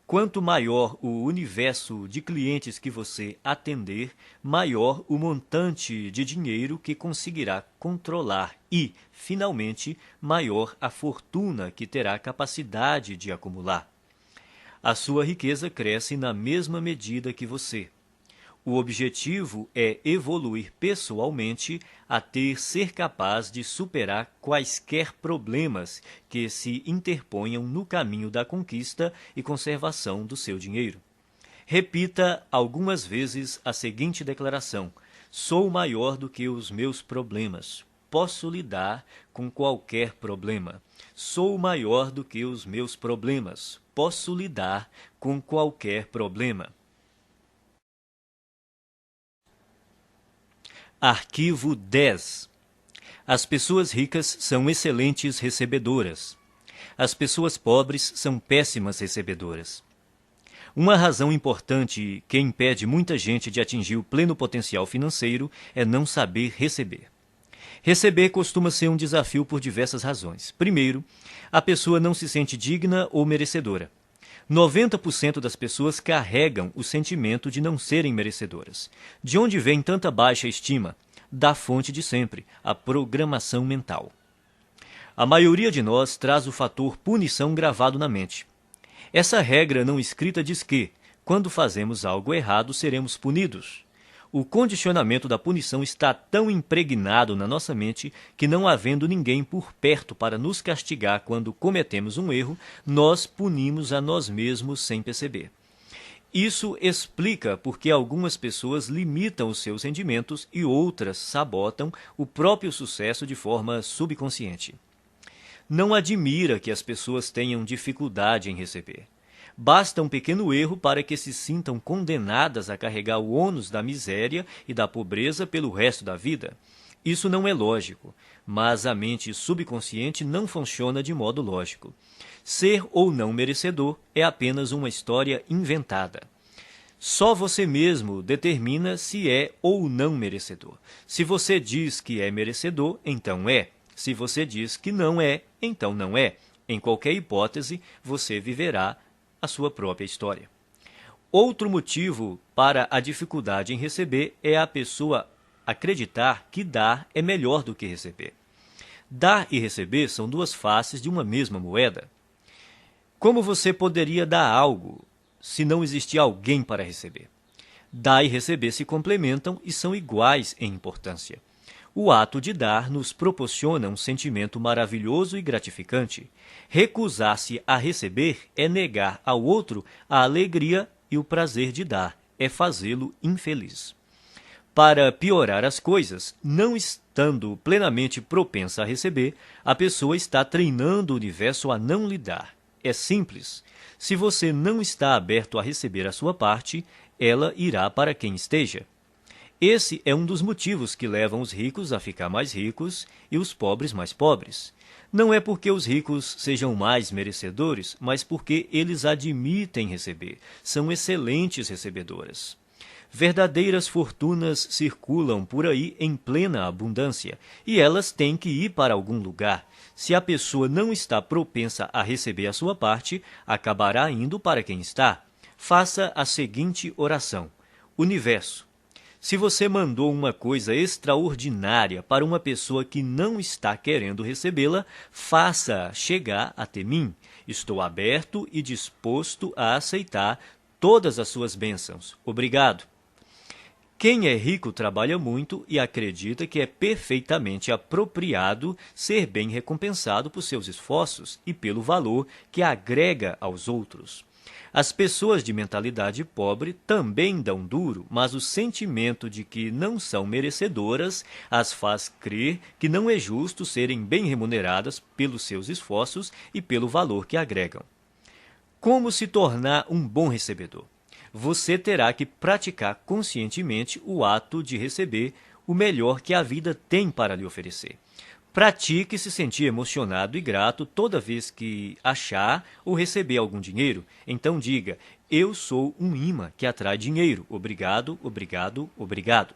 Quanto maior o universo de clientes que você atender, maior o montante de dinheiro que conseguirá controlar e, finalmente, maior a fortuna que terá capacidade de acumular. A sua riqueza cresce na mesma medida que você. O objetivo é evoluir pessoalmente até ser capaz de superar quaisquer problemas que se interponham no caminho da conquista e conservação do seu dinheiro. Repita algumas vezes a seguinte declaração: sou maior do que os meus problemas. Posso lidar com qualquer problema. Sou maior do que os meus problemas. Posso lidar com qualquer problema. Arquivo 10. As pessoas ricas são excelentes recebedoras. As pessoas pobres são péssimas recebedoras. Uma razão importante que impede muita gente de atingir o pleno potencial financeiro é não saber receber. Receber costuma ser um desafio por diversas razões. Primeiro, a pessoa não se sente digna ou merecedora. 90% das pessoas carregam o sentimento de não serem merecedoras. De onde vem tanta baixa estima? Da fonte de sempre, a programação mental. A maioria de nós traz o fator punição gravado na mente. Essa regra não escrita diz que, quando fazemos algo errado, seremos punidos. O condicionamento da punição está tão impregnado na nossa mente que, não havendo ninguém por perto para nos castigar quando cometemos um erro, nós punimos a nós mesmos sem perceber. Isso explica por que algumas pessoas limitam os seus rendimentos e outras sabotam o próprio sucesso de forma subconsciente. Não admira que as pessoas tenham dificuldade em receber. Basta um pequeno erro para que se sintam condenadas a carregar o ônus da miséria e da pobreza pelo resto da vida. Isso não é lógico, mas a mente subconsciente não funciona de modo lógico. Ser ou não merecedor é apenas uma história inventada. Só você mesmo determina se é ou não merecedor. Se você diz que é merecedor, então é. Se você diz que não é, então não é. Em qualquer hipótese, você viverá a sua própria história. Outro motivo para a dificuldade em receber é a pessoa acreditar que dar é melhor do que receber. Dar e receber são duas faces de uma mesma moeda. Como você poderia dar algo se não existir alguém para receber? Dar e receber se complementam e são iguais em importância. O ato de dar nos proporciona um sentimento maravilhoso e gratificante. Recusar-se a receber é negar ao outro a alegria e o prazer de dar, é fazê-lo infeliz. Para piorar as coisas, não estando plenamente propensa a receber, a pessoa está treinando o universo a não lhe dar. É simples. Se você não está aberto a receber a sua parte, ela irá para quem esteja. Esse é um dos motivos que levam os ricos a ficar mais ricos e os pobres mais pobres. Não é porque os ricos sejam mais merecedores, mas porque eles admitem receber. São excelentes recebedoras. Verdadeiras fortunas circulam por aí em plena abundância, e elas têm que ir para algum lugar. Se a pessoa não está propensa a receber a sua parte, acabará indo para quem está. Faça a seguinte oração: Universo, se você mandou uma coisa extraordinária para uma pessoa que não está querendo recebê-la, faça chegar até mim. Estou aberto e disposto a aceitar todas as suas bênçãos. Obrigado. Quem é rico trabalha muito e acredita que é perfeitamente apropriado ser bem recompensado por seus esforços e pelo valor que agrega aos outros. As pessoas de mentalidade pobre também dão duro, mas o sentimento de que não são merecedoras as faz crer que não é justo serem bem remuneradas pelos seus esforços e pelo valor que agregam. Como se tornar um bom recebedor? Você terá que praticar conscientemente o ato de receber o melhor que a vida tem para lhe oferecer. Pratique se sentir emocionado e grato toda vez que achar ou receber algum dinheiro. Então diga: eu sou um imã que atrai dinheiro. Obrigado, obrigado, obrigado.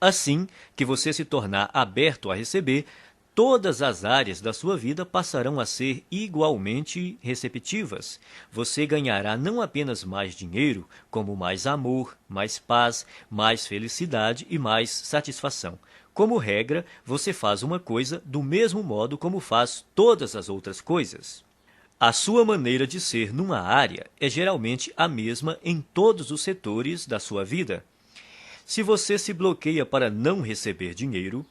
Assim que você se tornar aberto a receber, todas as áreas da sua vida passarão a ser igualmente receptivas. Você ganhará não apenas mais dinheiro, como mais amor, mais paz, mais felicidade e mais satisfação. Como regra, você faz uma coisa do mesmo modo como faz todas as outras coisas. A sua maneira de ser numa área é geralmente a mesma em todos os setores da sua vida. Se você se bloqueia para não receber dinheiro,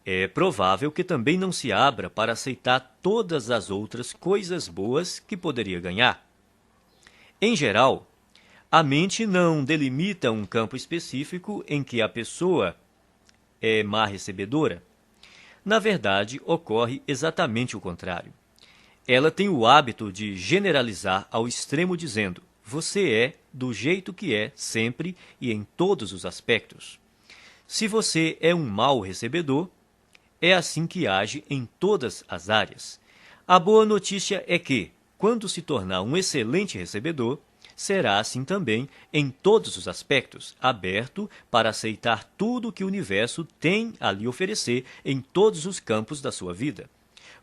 é provável que também não se abra para aceitar todas as outras coisas boas que poderia ganhar. Em geral, a mente não delimita um campo específico em que a pessoa é má recebedora. Na verdade, ocorre exatamente o contrário. Ela tem o hábito de generalizar ao extremo dizendo: você é do jeito que é sempre e em todos os aspectos. Se você é um mau recebedor, é assim que age em todas as áreas. A boa notícia é que, quando se tornar um excelente recebedor, será assim também em todos os aspectos, aberto para aceitar tudo que o universo tem a lhe oferecer em todos os campos da sua vida.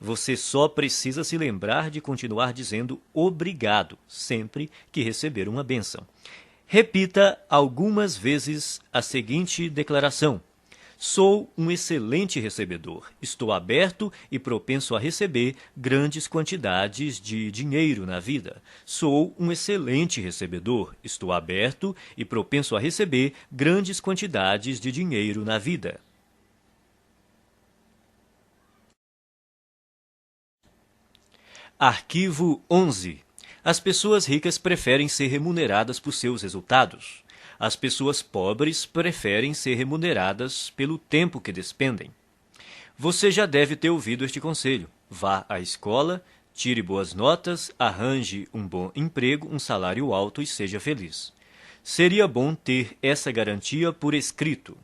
Você só precisa se lembrar de continuar dizendo obrigado sempre que receber uma bênção. Repita algumas vezes a seguinte declaração: Sou um excelente recebedor. Estou aberto e propenso a receber grandes quantidades de dinheiro na vida. Sou um excelente recebedor. Estou aberto e propenso a receber grandes quantidades de dinheiro na vida. Arquivo 11. As pessoas ricas preferem ser remuneradas por seus resultados. As pessoas pobres preferem ser remuneradas pelo tempo que despendem. Você já deve ter ouvido este conselho. Vá à escola, tire boas notas, arranje um bom emprego, um salário alto e seja feliz. Seria bom ter essa garantia por escrito.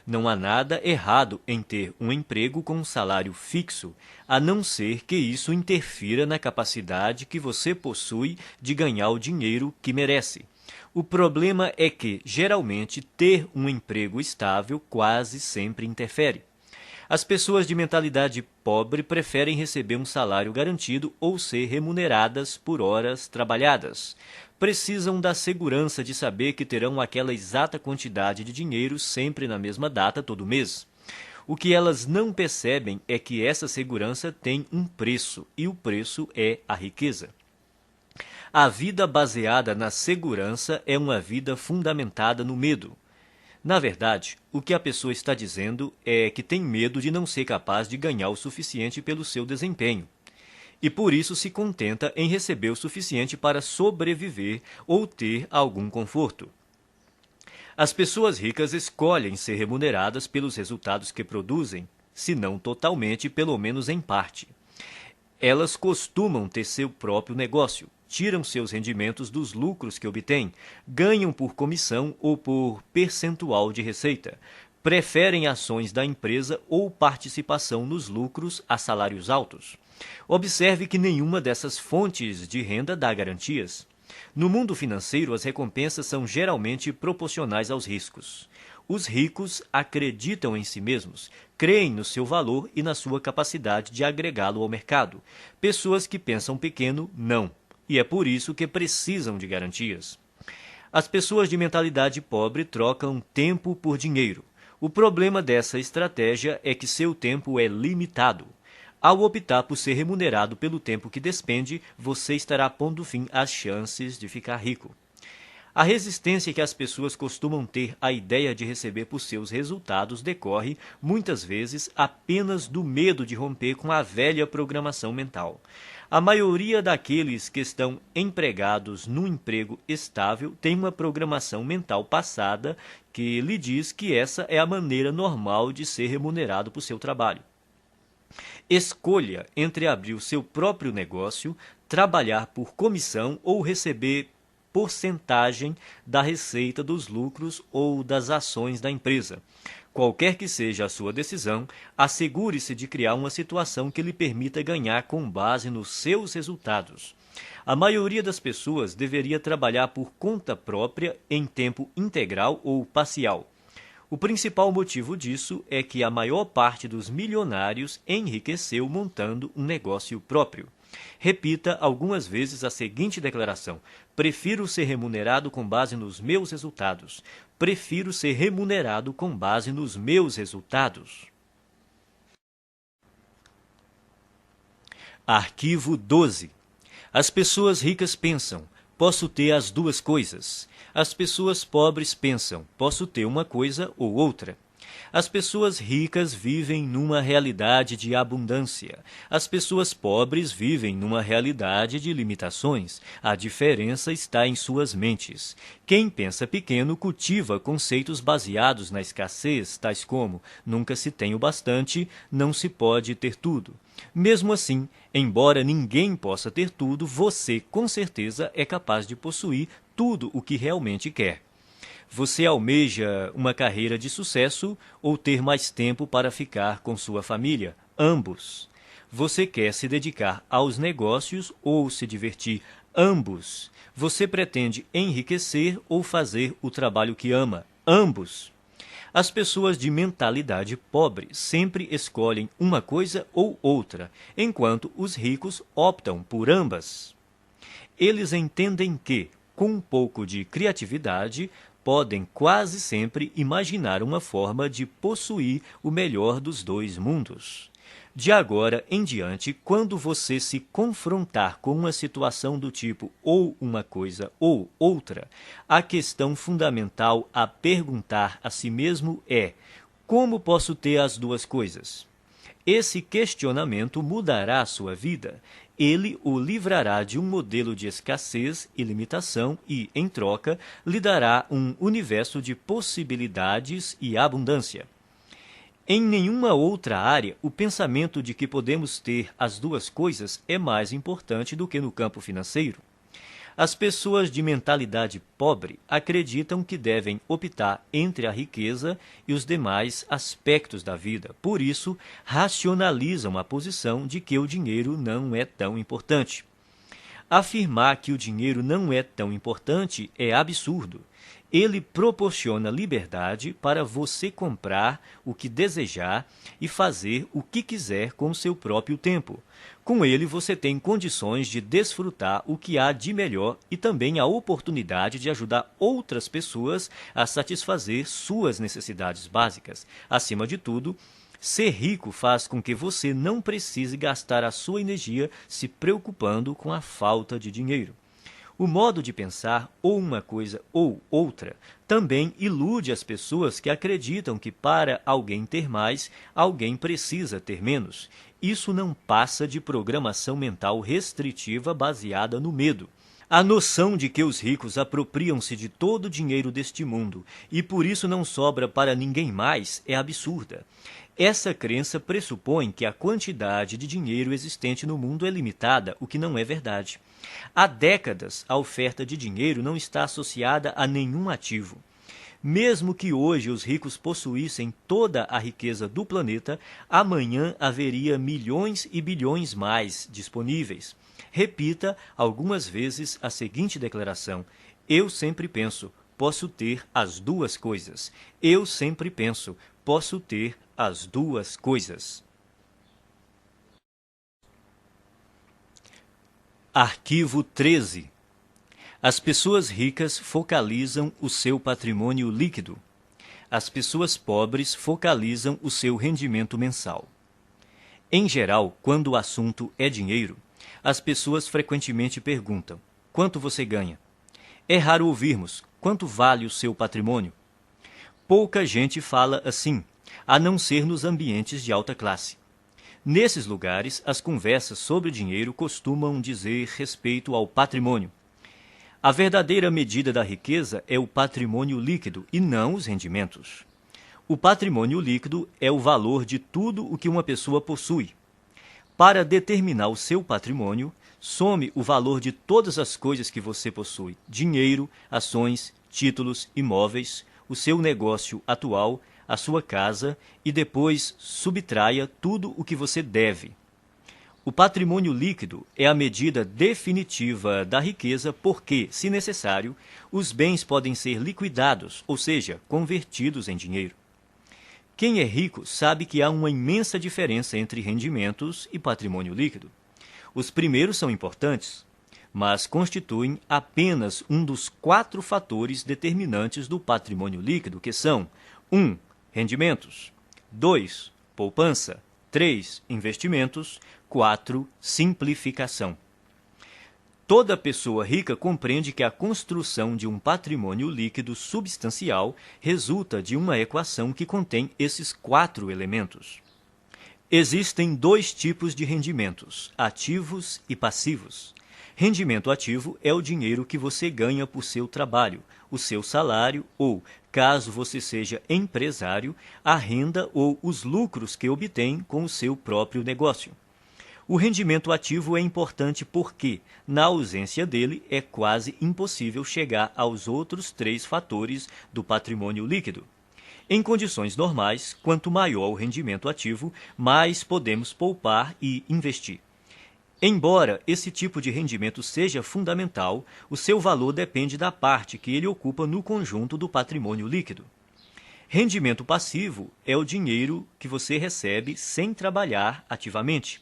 Não há nada errado em ter um emprego com um salário fixo, a não ser que isso interfira na capacidade que você possui de ganhar o dinheiro que merece. O problema é que, geralmente, ter um emprego estável quase sempre interfere. As pessoas de mentalidade pobre preferem receber um salário garantido ou ser remuneradas por horas trabalhadas. Precisam da segurança de saber que terão aquela exata quantidade de dinheiro sempre na mesma data todo mês. O que elas não percebem é que essa segurança tem um preço, e o preço é a riqueza. A vida baseada na segurança é uma vida fundamentada no medo. Na verdade, o que a pessoa está dizendo é que tem medo de não ser capaz de ganhar o suficiente pelo seu desempenho. E por isso se contenta em receber o suficiente para sobreviver ou ter algum conforto. As pessoas ricas escolhem ser remuneradas pelos resultados que produzem, se não totalmente, pelo menos em parte. Elas costumam ter seu próprio negócio, tiram seus rendimentos dos lucros que obtêm, ganham por comissão ou por percentual de receita, preferem ações da empresa ou participação nos lucros a salários altos. Observe que nenhuma dessas fontes de renda dá garantias. No mundo financeiro, as recompensas são geralmente proporcionais aos riscos. Os ricos acreditam em si mesmos, creem no seu valor e na sua capacidade de agregá-lo ao mercado. Pessoas que pensam pequeno, não. E é por isso que precisam de garantias. As pessoas de mentalidade pobre trocam tempo por dinheiro. O problema dessa estratégia é que seu tempo é limitado. Ao optar por ser remunerado pelo tempo que despende, você estará pondo fim às chances de ficar rico. A resistência que as pessoas costumam ter à ideia de receber por seus resultados decorre, muitas vezes, apenas do medo de romper com a velha programação mental. A maioria daqueles que estão empregados num emprego estável tem uma programação mental passada que lhe diz que essa é a maneira normal de ser remunerado por seu trabalho. Escolha entre abrir o seu próprio negócio, trabalhar por comissão ou receber porcentagem da receita dos lucros ou das ações da empresa. Qualquer que seja a sua decisão, assegure-se de criar uma situação que lhe permita ganhar com base nos seus resultados. A maioria das pessoas deveria trabalhar por conta própria em tempo integral ou parcial. O principal motivo disso é que a maior parte dos milionários enriqueceu montando um negócio próprio. Repita algumas vezes a seguinte declaração: prefiro ser remunerado com base nos meus resultados. Prefiro ser remunerado com base nos meus resultados. Arquivo 12. As pessoas ricas pensam: posso ter as duas coisas. As pessoas pobres pensam: posso ter uma coisa ou outra. As pessoas ricas vivem numa realidade de abundância. As pessoas pobres vivem numa realidade de limitações. A diferença está em suas mentes. Quem pensa pequeno cultiva conceitos baseados na escassez, tais como: nunca se tem o bastante, não se pode ter tudo. Mesmo assim, embora ninguém possa ter tudo, você, com certeza, é capaz de possuir tudo o que realmente quer. Você almeja uma carreira de sucesso ou ter mais tempo para ficar com sua família? Ambos. Você quer se dedicar aos negócios ou se divertir? Ambos. Você pretende enriquecer ou fazer o trabalho que ama? Ambos. As pessoas de mentalidade pobre sempre escolhem uma coisa ou outra, enquanto os ricos optam por ambas. Eles entendem que, com um pouco de criatividade, podem quase sempre imaginar uma forma de possuir o melhor dos dois mundos. De agora em diante, quando você se confrontar com uma situação do tipo ou uma coisa ou outra, a questão fundamental a perguntar a si mesmo é: como posso ter as duas coisas? Esse questionamento mudará a sua vida. Ele o livrará de um modelo de escassez e limitação e, em troca, lhe dará um universo de possibilidades e abundância. Em nenhuma outra área, o pensamento de que podemos ter as duas coisas é mais importante do que no campo financeiro. As pessoas de mentalidade pobre acreditam que devem optar entre a riqueza e os demais aspectos da vida. Por isso, racionalizam a posição de que o dinheiro não é tão importante. Afirmar que o dinheiro não é tão importante é absurdo. Ele proporciona liberdade para você comprar o que desejar e fazer o que quiser com o seu próprio tempo. Com ele, você tem condições de desfrutar o que há de melhor e também a oportunidade de ajudar outras pessoas a satisfazer suas necessidades básicas. Acima de tudo, ser rico faz com que você não precise gastar a sua energia se preocupando com a falta de dinheiro. O modo de pensar, ou uma coisa ou outra, também ilude as pessoas que acreditam que para alguém ter mais, alguém precisa ter menos. Isso não passa de programação mental restritiva baseada no medo. A noção de que os ricos apropriam-se de todo o dinheiro deste mundo e por isso não sobra para ninguém mais é absurda. Essa crença pressupõe que a quantidade de dinheiro existente no mundo é limitada, o que não é verdade. Há décadas, a oferta de dinheiro não está associada a nenhum ativo. Mesmo que hoje os ricos possuíssem toda a riqueza do planeta, amanhã haveria milhões e bilhões mais disponíveis. Repita algumas vezes a seguinte declaração: eu sempre penso, posso ter as duas coisas. Eu sempre penso, posso ter as duas coisas. Arquivo 13. As pessoas ricas focalizam o seu patrimônio líquido. As pessoas pobres focalizam o seu rendimento mensal. Em geral, quando o assunto é dinheiro, as pessoas frequentemente perguntam: quanto você ganha? É raro ouvirmos: quanto vale o seu patrimônio? Pouca gente fala assim, a não ser nos ambientes de alta classe. Nesses lugares, as conversas sobre dinheiro costumam dizer respeito ao patrimônio. A verdadeira medida da riqueza é o patrimônio líquido e não os rendimentos. O patrimônio líquido é o valor de tudo o que uma pessoa possui. Para determinar o seu patrimônio, some o valor de todas as coisas que você possui: dinheiro, ações, títulos, imóveis, o seu negócio atual, a sua casa, e depois subtraia tudo o que você deve. O patrimônio líquido é a medida definitiva da riqueza porque, se necessário, os bens podem ser liquidados, ou seja, convertidos em dinheiro. Quem é rico sabe que há uma imensa diferença entre rendimentos e patrimônio líquido. Os primeiros são importantes, mas constituem apenas um dos 4 fatores determinantes do patrimônio líquido, que são: 1. Rendimentos. 2. Poupança. 3. Investimentos. 4. Simplificação. Toda pessoa rica compreende que a construção de um patrimônio líquido substancial resulta de uma equação que contém esses 4 elementos. Existem 2 tipos de rendimentos: ativos e passivos. Rendimento ativo é o dinheiro que você ganha por seu trabalho, o seu salário ou, caso você seja empresário, a renda ou os lucros que obtém com o seu próprio negócio. O rendimento ativo é importante porque, na ausência dele, é quase impossível chegar aos outros 3 fatores do patrimônio líquido. Em condições normais, quanto maior o rendimento ativo, mais podemos poupar e investir. Embora esse tipo de rendimento seja fundamental, o seu valor depende da parte que ele ocupa no conjunto do patrimônio líquido. Rendimento passivo é o dinheiro que você recebe sem trabalhar ativamente.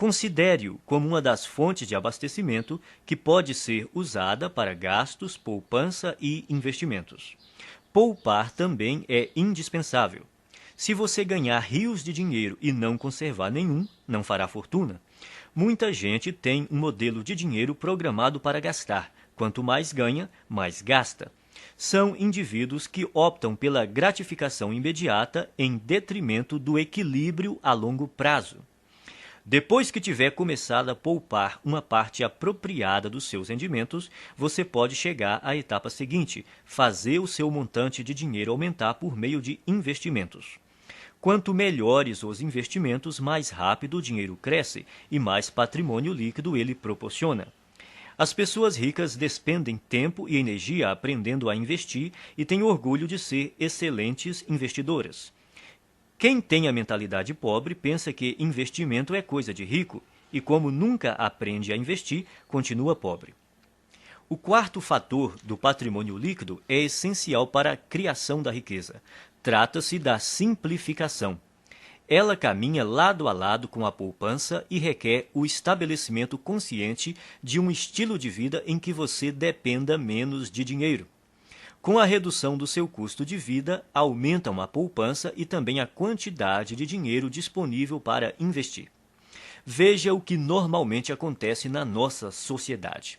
Considere-o como uma das fontes de abastecimento que pode ser usada para gastos, poupança e investimentos. Poupar também é indispensável. Se você ganhar rios de dinheiro e não conservar nenhum, não fará fortuna. Muita gente tem um modelo de dinheiro programado para gastar. Quanto mais ganha, mais gasta. São indivíduos que optam pela gratificação imediata em detrimento do equilíbrio a longo prazo. Depois que tiver começado a poupar uma parte apropriada dos seus rendimentos, você pode chegar à etapa seguinte, fazer o seu montante de dinheiro aumentar por meio de investimentos. Quanto melhores os investimentos, mais rápido o dinheiro cresce e mais patrimônio líquido ele proporciona. As pessoas ricas despendem tempo e energia aprendendo a investir e têm orgulho de ser excelentes investidoras. Quem tem a mentalidade pobre pensa que investimento é coisa de rico e, como nunca aprende a investir, continua pobre. O quarto fator do patrimônio líquido é essencial para a criação da riqueza. Trata-se da simplificação. Ela caminha lado a lado com a poupança e requer o estabelecimento consciente de um estilo de vida em que você dependa menos de dinheiro. Com a redução do seu custo de vida, aumentam a poupança e também a quantidade de dinheiro disponível para investir. Veja o que normalmente acontece na nossa sociedade.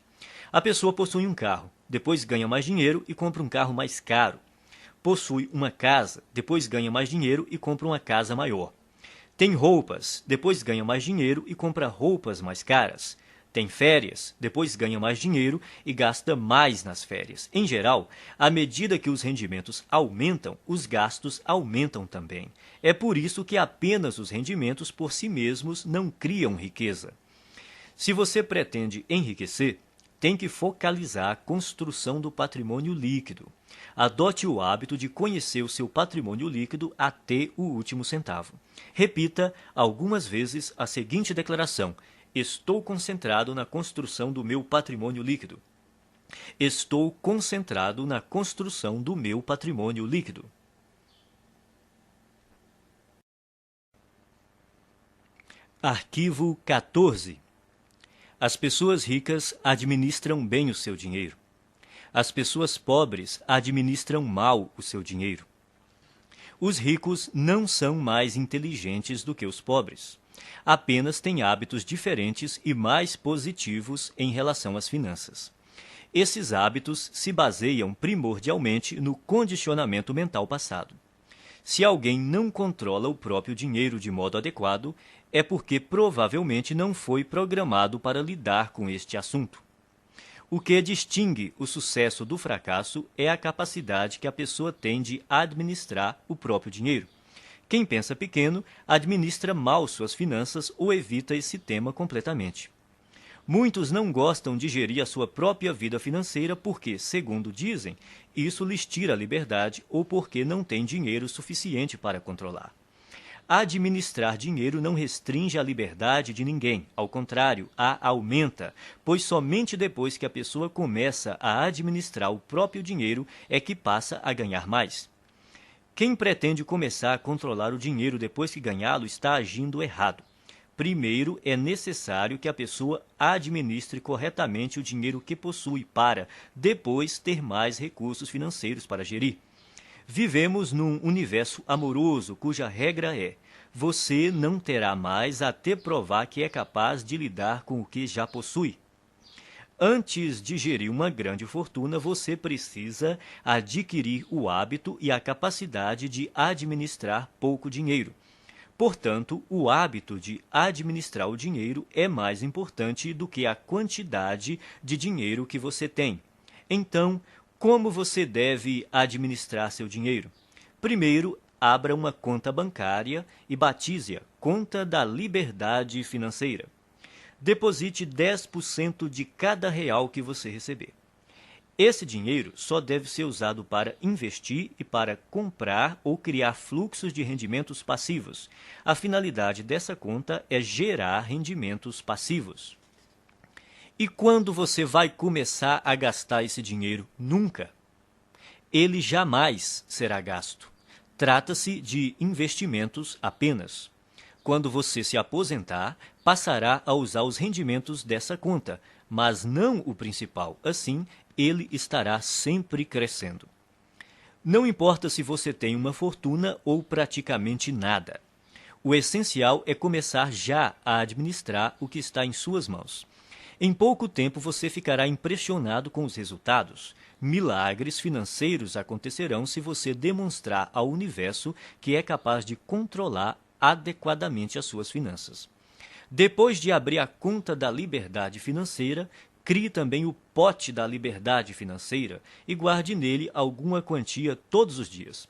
A pessoa possui um carro, depois ganha mais dinheiro e compra um carro mais caro. Possui uma casa, depois ganha mais dinheiro e compra uma casa maior. Tem roupas, depois ganha mais dinheiro e compra roupas mais caras. Tem férias, depois ganha mais dinheiro e gasta mais nas férias. Em geral, à medida que os rendimentos aumentam, os gastos aumentam também. É por isso que apenas os rendimentos por si mesmos não criam riqueza. Se você pretende enriquecer, tem que focalizar a construção do patrimônio líquido. Adote o hábito de conhecer o seu patrimônio líquido até o último centavo. Repita algumas vezes a seguinte declaração: estou concentrado na construção do meu patrimônio líquido. Estou concentrado na construção do meu patrimônio líquido. Arquivo 14. As pessoas ricas administram bem o seu dinheiro. As pessoas pobres administram mal o seu dinheiro. Os ricos não são mais inteligentes do que os pobres. Apenas têm hábitos diferentes e mais positivos em relação às finanças. Esses hábitos se baseiam primordialmente no condicionamento mental passado. Se alguém não controla o próprio dinheiro de modo adequado, é porque provavelmente não foi programado para lidar com este assunto. O que distingue o sucesso do fracasso é a capacidade que a pessoa tem de administrar o próprio dinheiro. Quem pensa pequeno administra mal suas finanças ou evita esse tema completamente. Muitos não gostam de gerir a sua própria vida financeira porque, segundo dizem, isso lhes tira a liberdade ou porque não têm dinheiro suficiente para controlar. Administrar dinheiro não restringe a liberdade de ninguém, ao contrário, a aumenta, pois somente depois que a pessoa começa a administrar o próprio dinheiro é que passa a ganhar mais. Quem pretende começar a controlar o dinheiro depois que ganhá-lo está agindo errado. Primeiro, é necessário que a pessoa administre corretamente o dinheiro que possui para, depois, ter mais recursos financeiros para gerir. Vivemos num universo amoroso cuja regra é: você não terá mais até provar que é capaz de lidar com o que já possui. Antes de gerir uma grande fortuna, você precisa adquirir o hábito e a capacidade de administrar pouco dinheiro. Portanto, o hábito de administrar o dinheiro é mais importante do que a quantidade de dinheiro que você tem. Então, como você deve administrar seu dinheiro? Primeiro, abra uma conta bancária e batize-a Conta da Liberdade Financeira. Deposite 10% de cada real que você receber. Esse dinheiro só deve ser usado para investir e para comprar ou criar fluxos de rendimentos passivos. A finalidade dessa conta é gerar rendimentos passivos. E quando você vai começar a gastar esse dinheiro? Nunca. Ele jamais será gasto. Trata-se de investimentos apenas. Quando você se aposentar, passará a usar os rendimentos dessa conta, mas não o principal. Assim, ele estará sempre crescendo. Não importa se você tem uma fortuna ou praticamente nada. O essencial é começar já a administrar o que está em suas mãos. Em pouco tempo você ficará impressionado com os resultados. Milagres financeiros acontecerão se você demonstrar ao universo que é capaz de controlar adequadamente as suas finanças. Depois de abrir a conta da liberdade financeira, crie também o pote da liberdade financeira e guarde nele alguma quantia todos os dias.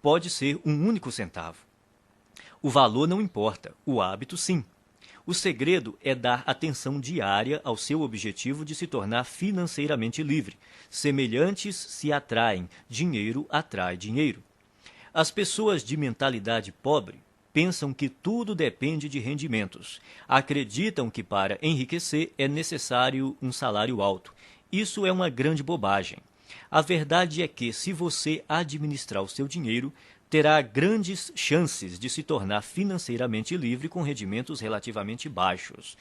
Pode ser um único centavo. O valor não importa, o hábito sim. O segredo é dar atenção diária ao seu objetivo de se tornar financeiramente livre. Semelhantes se atraem, dinheiro atrai dinheiro. As pessoas de mentalidade pobre pensam que tudo depende de rendimentos. Acreditam que para enriquecer é necessário um salário alto. Isso é uma grande bobagem. A verdade é que, se você administrar o seu dinheiro, terá grandes chances de se tornar financeiramente livre com rendimentos relativamente baixos.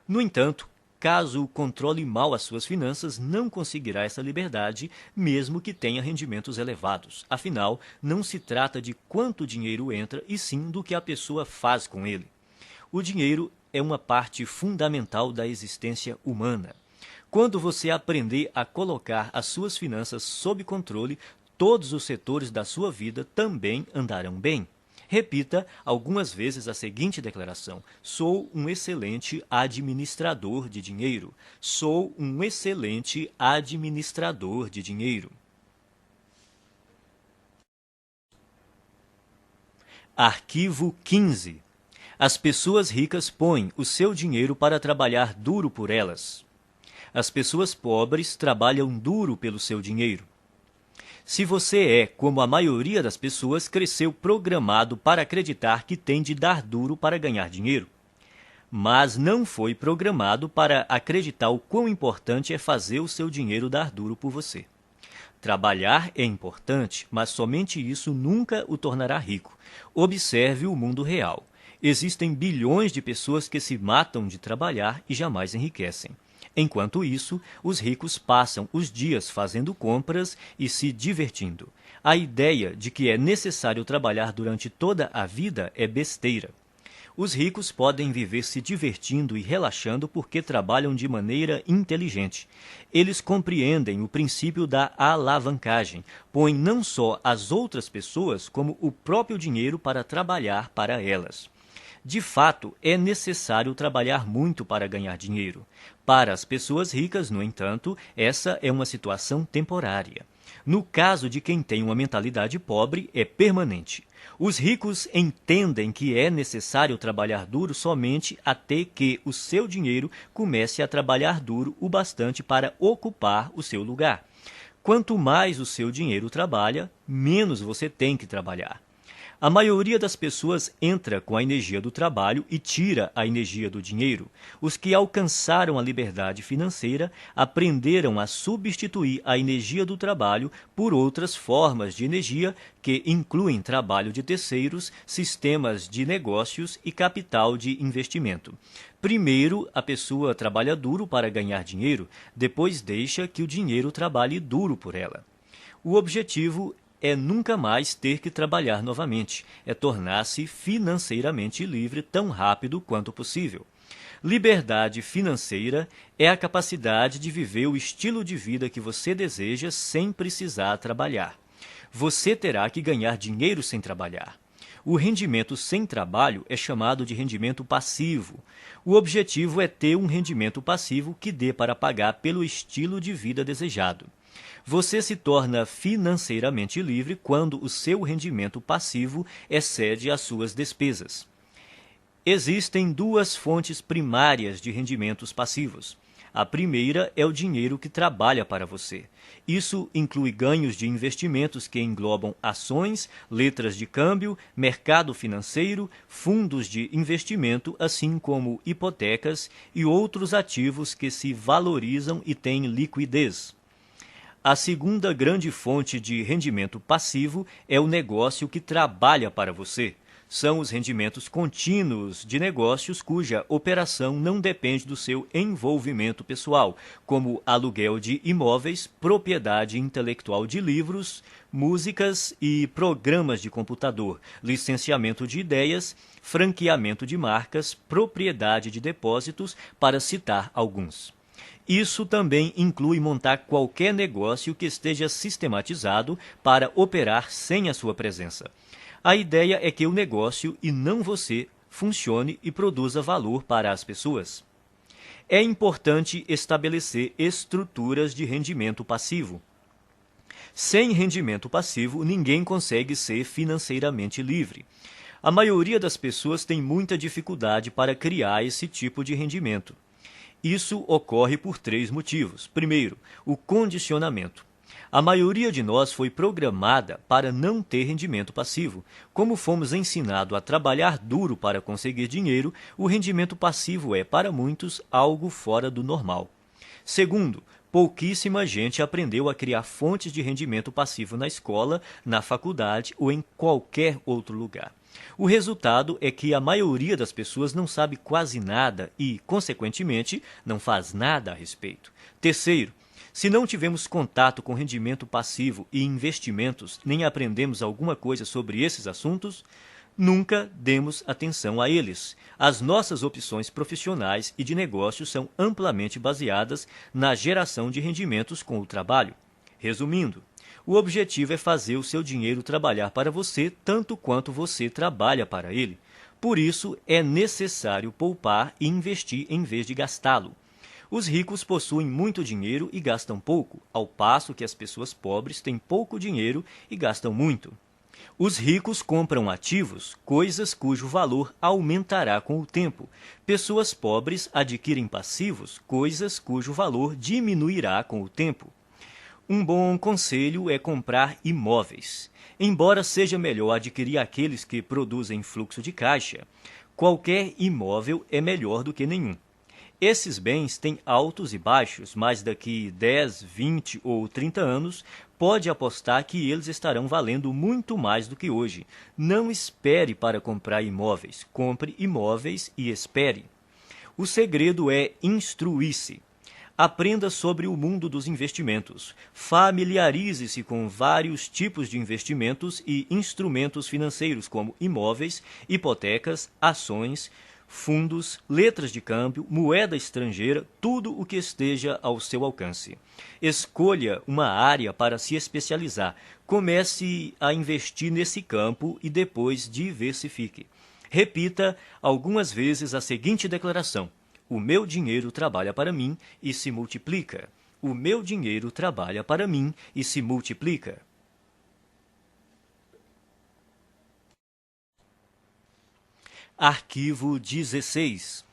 No entanto, caso controle mal as suas finanças, não conseguirá essa liberdade, mesmo que tenha rendimentos elevados. Afinal, não se trata de quanto dinheiro entra, e sim do que a pessoa faz com ele. O dinheiro é uma parte fundamental da existência humana. Quando você aprender a colocar as suas finanças sob controle, todos os setores da sua vida também andarão bem. Repita algumas vezes a seguinte declaração: sou um excelente administrador de dinheiro. Sou um excelente administrador de dinheiro. Arquivo 15. As pessoas ricas põem o seu dinheiro para trabalhar duro por elas. As pessoas pobres trabalham duro pelo seu dinheiro. Se você é, como a maioria das pessoas, cresceu programado para acreditar que tem de dar duro para ganhar dinheiro, mas não foi programado para acreditar o quão importante é fazer o seu dinheiro dar duro por você. Trabalhar é importante, mas somente isso nunca o tornará rico. Observe o mundo real. Existem bilhões de pessoas que se matam de trabalhar e jamais enriquecem. Enquanto isso, os ricos passam os dias fazendo compras e se divertindo. A ideia de que é necessário trabalhar durante toda a vida é besteira. Os ricos podem viver se divertindo e relaxando porque trabalham de maneira inteligente. Eles compreendem o princípio da alavancagem, põem não só as outras pessoas, como o próprio dinheiro para trabalhar para elas. De fato, é necessário trabalhar muito para ganhar dinheiro. Para as pessoas ricas, no entanto, essa é uma situação temporária. No caso de quem tem uma mentalidade pobre, é permanente. Os ricos entendem que é necessário trabalhar duro somente até que o seu dinheiro comece a trabalhar duro o bastante para ocupar o seu lugar. Quanto mais o seu dinheiro trabalha, menos você tem que trabalhar. A maioria das pessoas entra com a energia do trabalho e tira a energia do dinheiro. Os que alcançaram a liberdade financeira aprenderam a substituir a energia do trabalho por outras formas de energia que incluem trabalho de terceiros, sistemas de negócios e capital de investimento. Primeiro, a pessoa trabalha duro para ganhar dinheiro, depois deixa que o dinheiro trabalhe duro por ela. O objetivo é nunca mais ter que trabalhar novamente, é tornar-se financeiramente livre tão rápido quanto possível. Liberdade financeira é a capacidade de viver o estilo de vida que você deseja sem precisar trabalhar. Você terá que ganhar dinheiro sem trabalhar. O rendimento sem trabalho é chamado de rendimento passivo. O objetivo é ter um rendimento passivo que dê para pagar pelo estilo de vida desejado. Você se torna financeiramente livre quando o seu rendimento passivo excede as suas despesas. Existem duas fontes primárias de rendimentos passivos. A primeira é o dinheiro que trabalha para você. Isso inclui ganhos de investimentos que englobam ações, letras de câmbio, mercado financeiro, fundos de investimento, assim como hipotecas e outros ativos que se valorizam e têm liquidez. A segunda grande fonte de rendimento passivo é o negócio que trabalha para você. são os rendimentos contínuos de negócios cuja operação não depende do seu envolvimento pessoal, como aluguel de imóveis, propriedade intelectual de livros, músicas e programas de computador, licenciamento de ideias, franqueamento de marcas, propriedade de depósitos, para citar alguns. Isso também inclui montar qualquer negócio que esteja sistematizado para operar sem a sua presença. A ideia é que o negócio, e não você, funcione e produza valor para as pessoas. É importante estabelecer estruturas de rendimento passivo. Sem rendimento passivo, ninguém consegue ser financeiramente livre. A maioria das pessoas tem muita dificuldade para criar esse tipo de rendimento. Isso ocorre por 3 motivos. Primeiro, o condicionamento. A maioria de nós foi programada para não ter rendimento passivo. Como fomos ensinados a trabalhar duro para conseguir dinheiro, o rendimento passivo é, para muitos, algo fora do normal. Segundo, pouquíssima gente aprendeu a criar fontes de rendimento passivo na escola, na faculdade ou em qualquer outro lugar. O resultado é que a maioria das pessoas não sabe quase nada e, consequentemente, não faz nada a respeito. Terceiro, se não tivemos contato com rendimento passivo e investimentos, nem aprendemos alguma coisa sobre esses assuntos, nunca demos atenção a eles. As nossas opções profissionais e de negócios são amplamente baseadas na geração de rendimentos com o trabalho. Resumindo, o objetivo é fazer o seu dinheiro trabalhar para você tanto quanto você trabalha para ele. Por isso, é necessário poupar e investir em vez de gastá-lo. Os ricos possuem muito dinheiro e gastam pouco, ao passo que as pessoas pobres têm pouco dinheiro e gastam muito. Os ricos compram ativos, coisas cujo valor aumentará com o tempo. Pessoas pobres adquirem passivos, coisas cujo valor diminuirá com o tempo. Um bom conselho é comprar imóveis. Embora seja melhor adquirir aqueles que produzem fluxo de caixa, qualquer imóvel é melhor do que nenhum. Esses bens têm altos e baixos, mas daqui 10, 20 ou 30 anos, pode apostar que eles estarão valendo muito mais do que hoje. Não espere para comprar imóveis. Compre imóveis e espere. O segredo é instruir-se. Aprenda sobre o mundo dos investimentos. Familiarize-se com vários tipos de investimentos e instrumentos financeiros, como imóveis, hipotecas, ações, fundos, letras de câmbio, moeda estrangeira, tudo o que esteja ao seu alcance. Escolha uma área para se especializar. Comece a investir nesse campo e depois diversifique. Repita algumas vezes a seguinte declaração: o meu dinheiro trabalha para mim e se multiplica. O meu dinheiro trabalha para mim e se multiplica. Arquivo 16.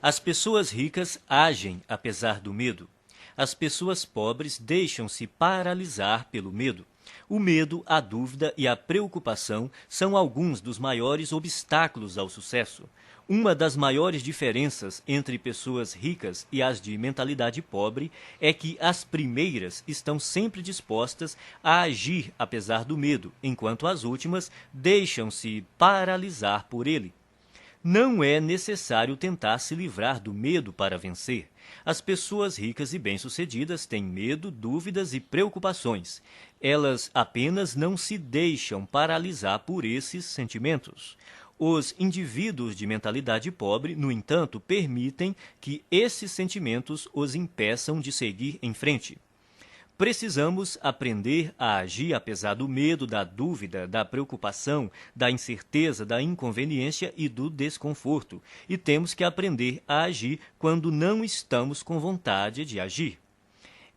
As pessoas ricas agem apesar do medo. As pessoas pobres deixam-se paralisar pelo medo. O medo, a dúvida e a preocupação são alguns dos maiores obstáculos ao sucesso. Uma das maiores diferenças entre pessoas ricas e as de mentalidade pobre é que as primeiras estão sempre dispostas a agir apesar do medo, enquanto as últimas deixam-se paralisar por ele. Não é necessário tentar se livrar do medo para vencer. As pessoas ricas e bem-sucedidas têm medo, dúvidas e preocupações. Elas apenas não se deixam paralisar por esses sentimentos. Os indivíduos de mentalidade pobre, no entanto, permitem que esses sentimentos os impeçam de seguir em frente. Precisamos aprender a agir apesar do medo, da dúvida, da preocupação, da incerteza, da inconveniência e do desconforto. E temos que aprender a agir quando não estamos com vontade de agir.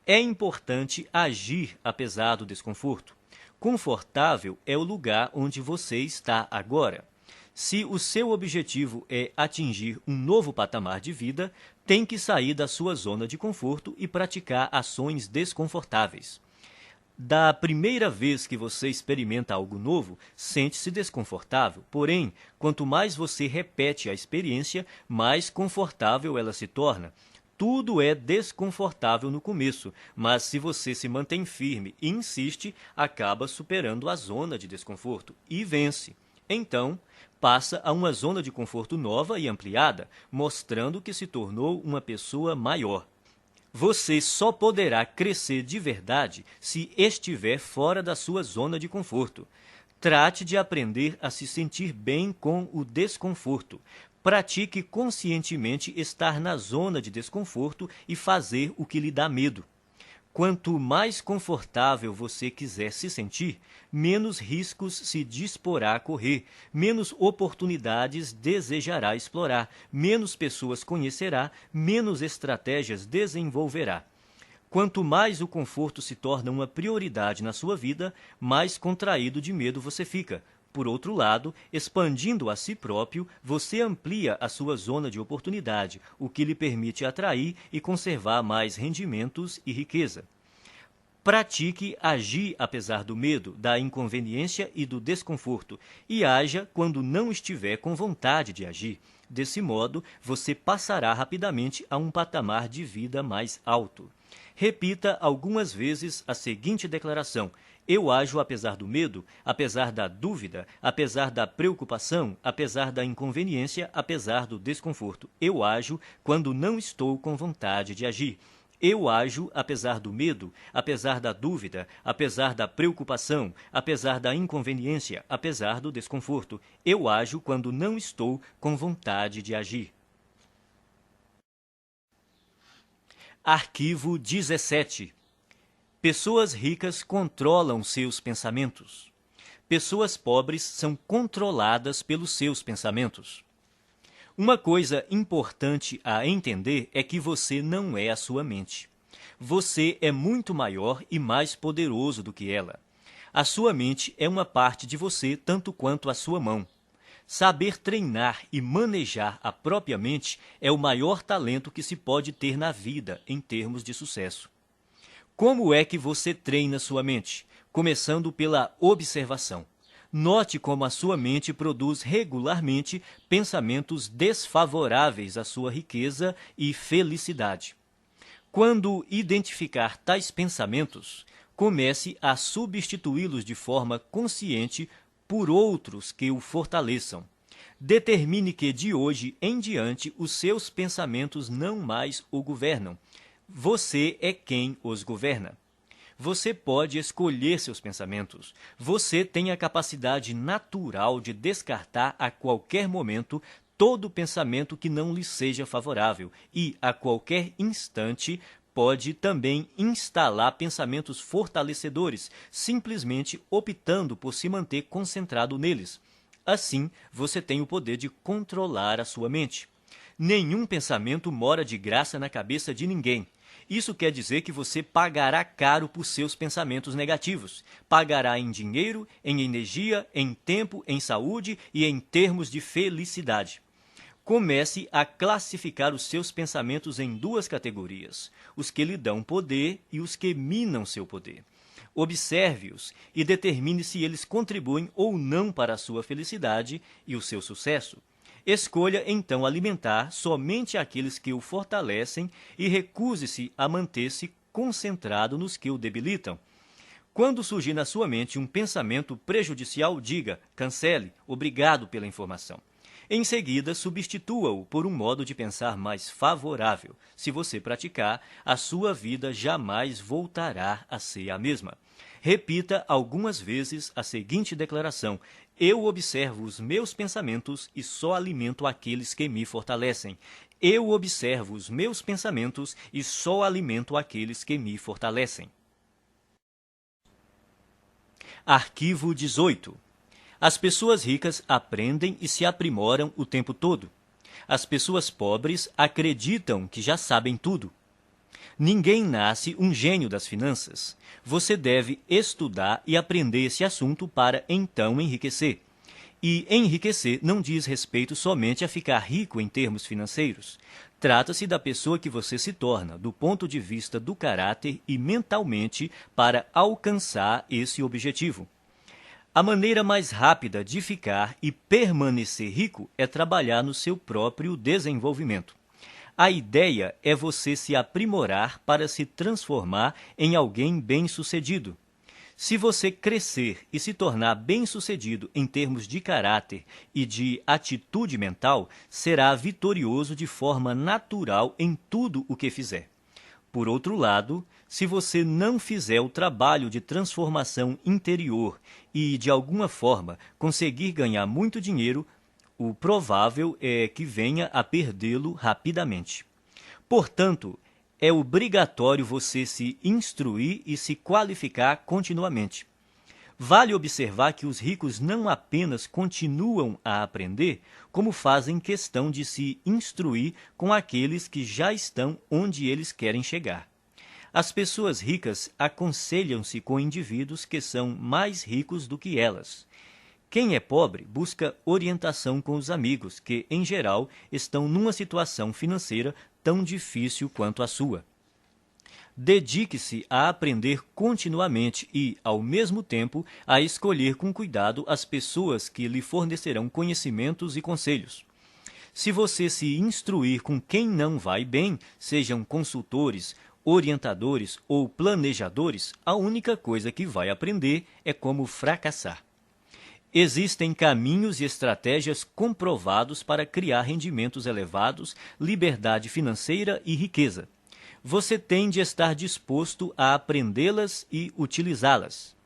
É importante agir apesar do desconforto. Confortável é o lugar onde você está agora. Se o seu objetivo é atingir um novo patamar de vida, tem que sair da sua zona de conforto e praticar ações desconfortáveis. Da primeira vez que você experimenta algo novo, sente-se desconfortável. Porém, quanto mais você repete a experiência, mais confortável ela se torna. Tudo é desconfortável no começo, mas se você se mantém firme e insiste, acaba superando a zona de desconforto e vence. Então, passa a uma zona de conforto nova e ampliada, mostrando que se tornou uma pessoa maior. Você só poderá crescer de verdade se estiver fora da sua zona de conforto. Trate de aprender a se sentir bem com o desconforto. Pratique conscientemente estar na zona de desconforto e fazer o que lhe dá medo. Quanto mais confortável você quiser se sentir, menos riscos se disporá a correr, menos oportunidades desejará explorar, menos pessoas conhecerá, menos estratégias desenvolverá. Quanto mais o conforto se torna uma prioridade na sua vida, mais contraído de medo você fica. Por outro lado, expandindo a si próprio, você amplia a sua zona de oportunidade, o que lhe permite atrair e conservar mais rendimentos e riqueza. Pratique agir apesar do medo, da inconveniência e do desconforto, e haja quando não estiver com vontade de agir. Desse modo, você passará rapidamente a um patamar de vida mais alto. Repita algumas vezes a seguinte declaração: eu ajo apesar do medo, apesar da dúvida, apesar da preocupação, apesar da inconveniência, apesar do desconforto. Eu ajo quando não estou com vontade de agir. Eu ajo apesar do medo, apesar da dúvida, apesar da preocupação, apesar da inconveniência, apesar do desconforto. Eu ajo quando não estou com vontade de agir. Arquivo 17. Pessoas ricas controlam seus pensamentos. Pessoas pobres são controladas pelos seus pensamentos. Uma coisa importante a entender é que você não é a sua mente. Você é muito maior e mais poderoso do que ela. A sua mente é uma parte de você tanto quanto a sua mão. Saber treinar e manejar a própria mente é o maior talento que se pode ter na vida em termos de sucesso. Como é que você treina sua mente? Começando pela observação. Note como a sua mente produz regularmente pensamentos desfavoráveis à sua riqueza e felicidade. Quando identificar tais pensamentos, comece a substituí-los de forma consciente por outros que o fortaleçam. Determine que de hoje em diante os seus pensamentos não mais o governam. Você é quem os governa. Você pode escolher seus pensamentos. Você tem a capacidade natural de descartar a qualquer momento todo pensamento que não lhe seja favorável e, a qualquer instante, pode também instalar pensamentos fortalecedores, simplesmente optando por se manter concentrado neles. Assim, você tem o poder de controlar a sua mente. Nenhum pensamento mora de graça na cabeça de ninguém. Isso quer dizer que você pagará caro por seus pensamentos negativos. Pagará em dinheiro, em energia, em tempo, em saúde e em termos de felicidade. Comece a classificar os seus pensamentos em duas categorias: os que lhe dão poder e os que minam seu poder. Observe-os e determine se eles contribuem ou não para a sua felicidade e o seu sucesso. Escolha, então, alimentar somente aqueles que o fortalecem e recuse-se a manter-se concentrado nos que o debilitam. Quando surgir na sua mente um pensamento prejudicial, diga: cancele, obrigado pela informação. Em seguida, substitua-o por um modo de pensar mais favorável. Se você praticar, a sua vida jamais voltará a ser a mesma. Repita algumas vezes a seguinte declaração: eu observo os meus pensamentos e só alimento aqueles que me fortalecem. Eu observo os meus pensamentos e só alimento aqueles que me fortalecem. Arquivo 18. As pessoas ricas aprendem e se aprimoram o tempo todo. As pessoas pobres acreditam que já sabem tudo. Ninguém nasce um gênio das finanças. Você deve estudar e aprender esse assunto para então enriquecer. E enriquecer não diz respeito somente a ficar rico em termos financeiros. Trata-se da pessoa que você se torna, do ponto de vista do caráter e mentalmente, para alcançar esse objetivo. A maneira mais rápida de ficar e permanecer rico é trabalhar no seu próprio desenvolvimento. A ideia é você se aprimorar para se transformar em alguém bem-sucedido. Se você crescer e se tornar bem-sucedido em termos de caráter e de atitude mental, será vitorioso de forma natural em tudo o que fizer. Por outro lado, se você não fizer o trabalho de transformação interior e, de alguma forma, conseguir ganhar muito dinheiro, o provável é que venha a perdê-lo rapidamente. Portanto, é obrigatório você se instruir e se qualificar continuamente. Vale observar que os ricos não apenas continuam a aprender, como fazem questão de se instruir com aqueles que já estão onde eles querem chegar. As pessoas ricas aconselham-se com indivíduos que são mais ricos do que elas. Quem é pobre busca orientação com os amigos, que, em geral, estão numa situação financeira tão difícil quanto a sua. Dedique-se a aprender continuamente e, ao mesmo tempo, a escolher com cuidado as pessoas que lhe fornecerão conhecimentos e conselhos. Se você se instruir com quem não vai bem, sejam consultores, orientadores ou planejadores, a única coisa que vai aprender é como fracassar. Existem caminhos e estratégias comprovados para criar rendimentos elevados, liberdade financeira e riqueza. Você tem de estar disposto a aprendê-las e utilizá-las.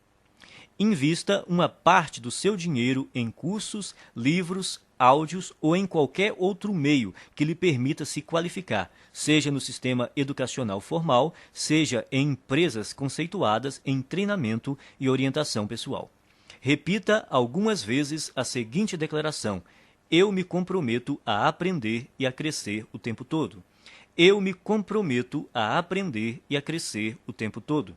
Invista uma parte do seu dinheiro em cursos, livros, áudios ou em qualquer outro meio que lhe permita se qualificar, seja no sistema educacional formal, seja em empresas conceituadas em treinamento e orientação pessoal. Repita algumas vezes a seguinte declaração: eu me comprometo a aprender e a crescer o tempo todo. Eu me comprometo a aprender e a crescer o tempo todo.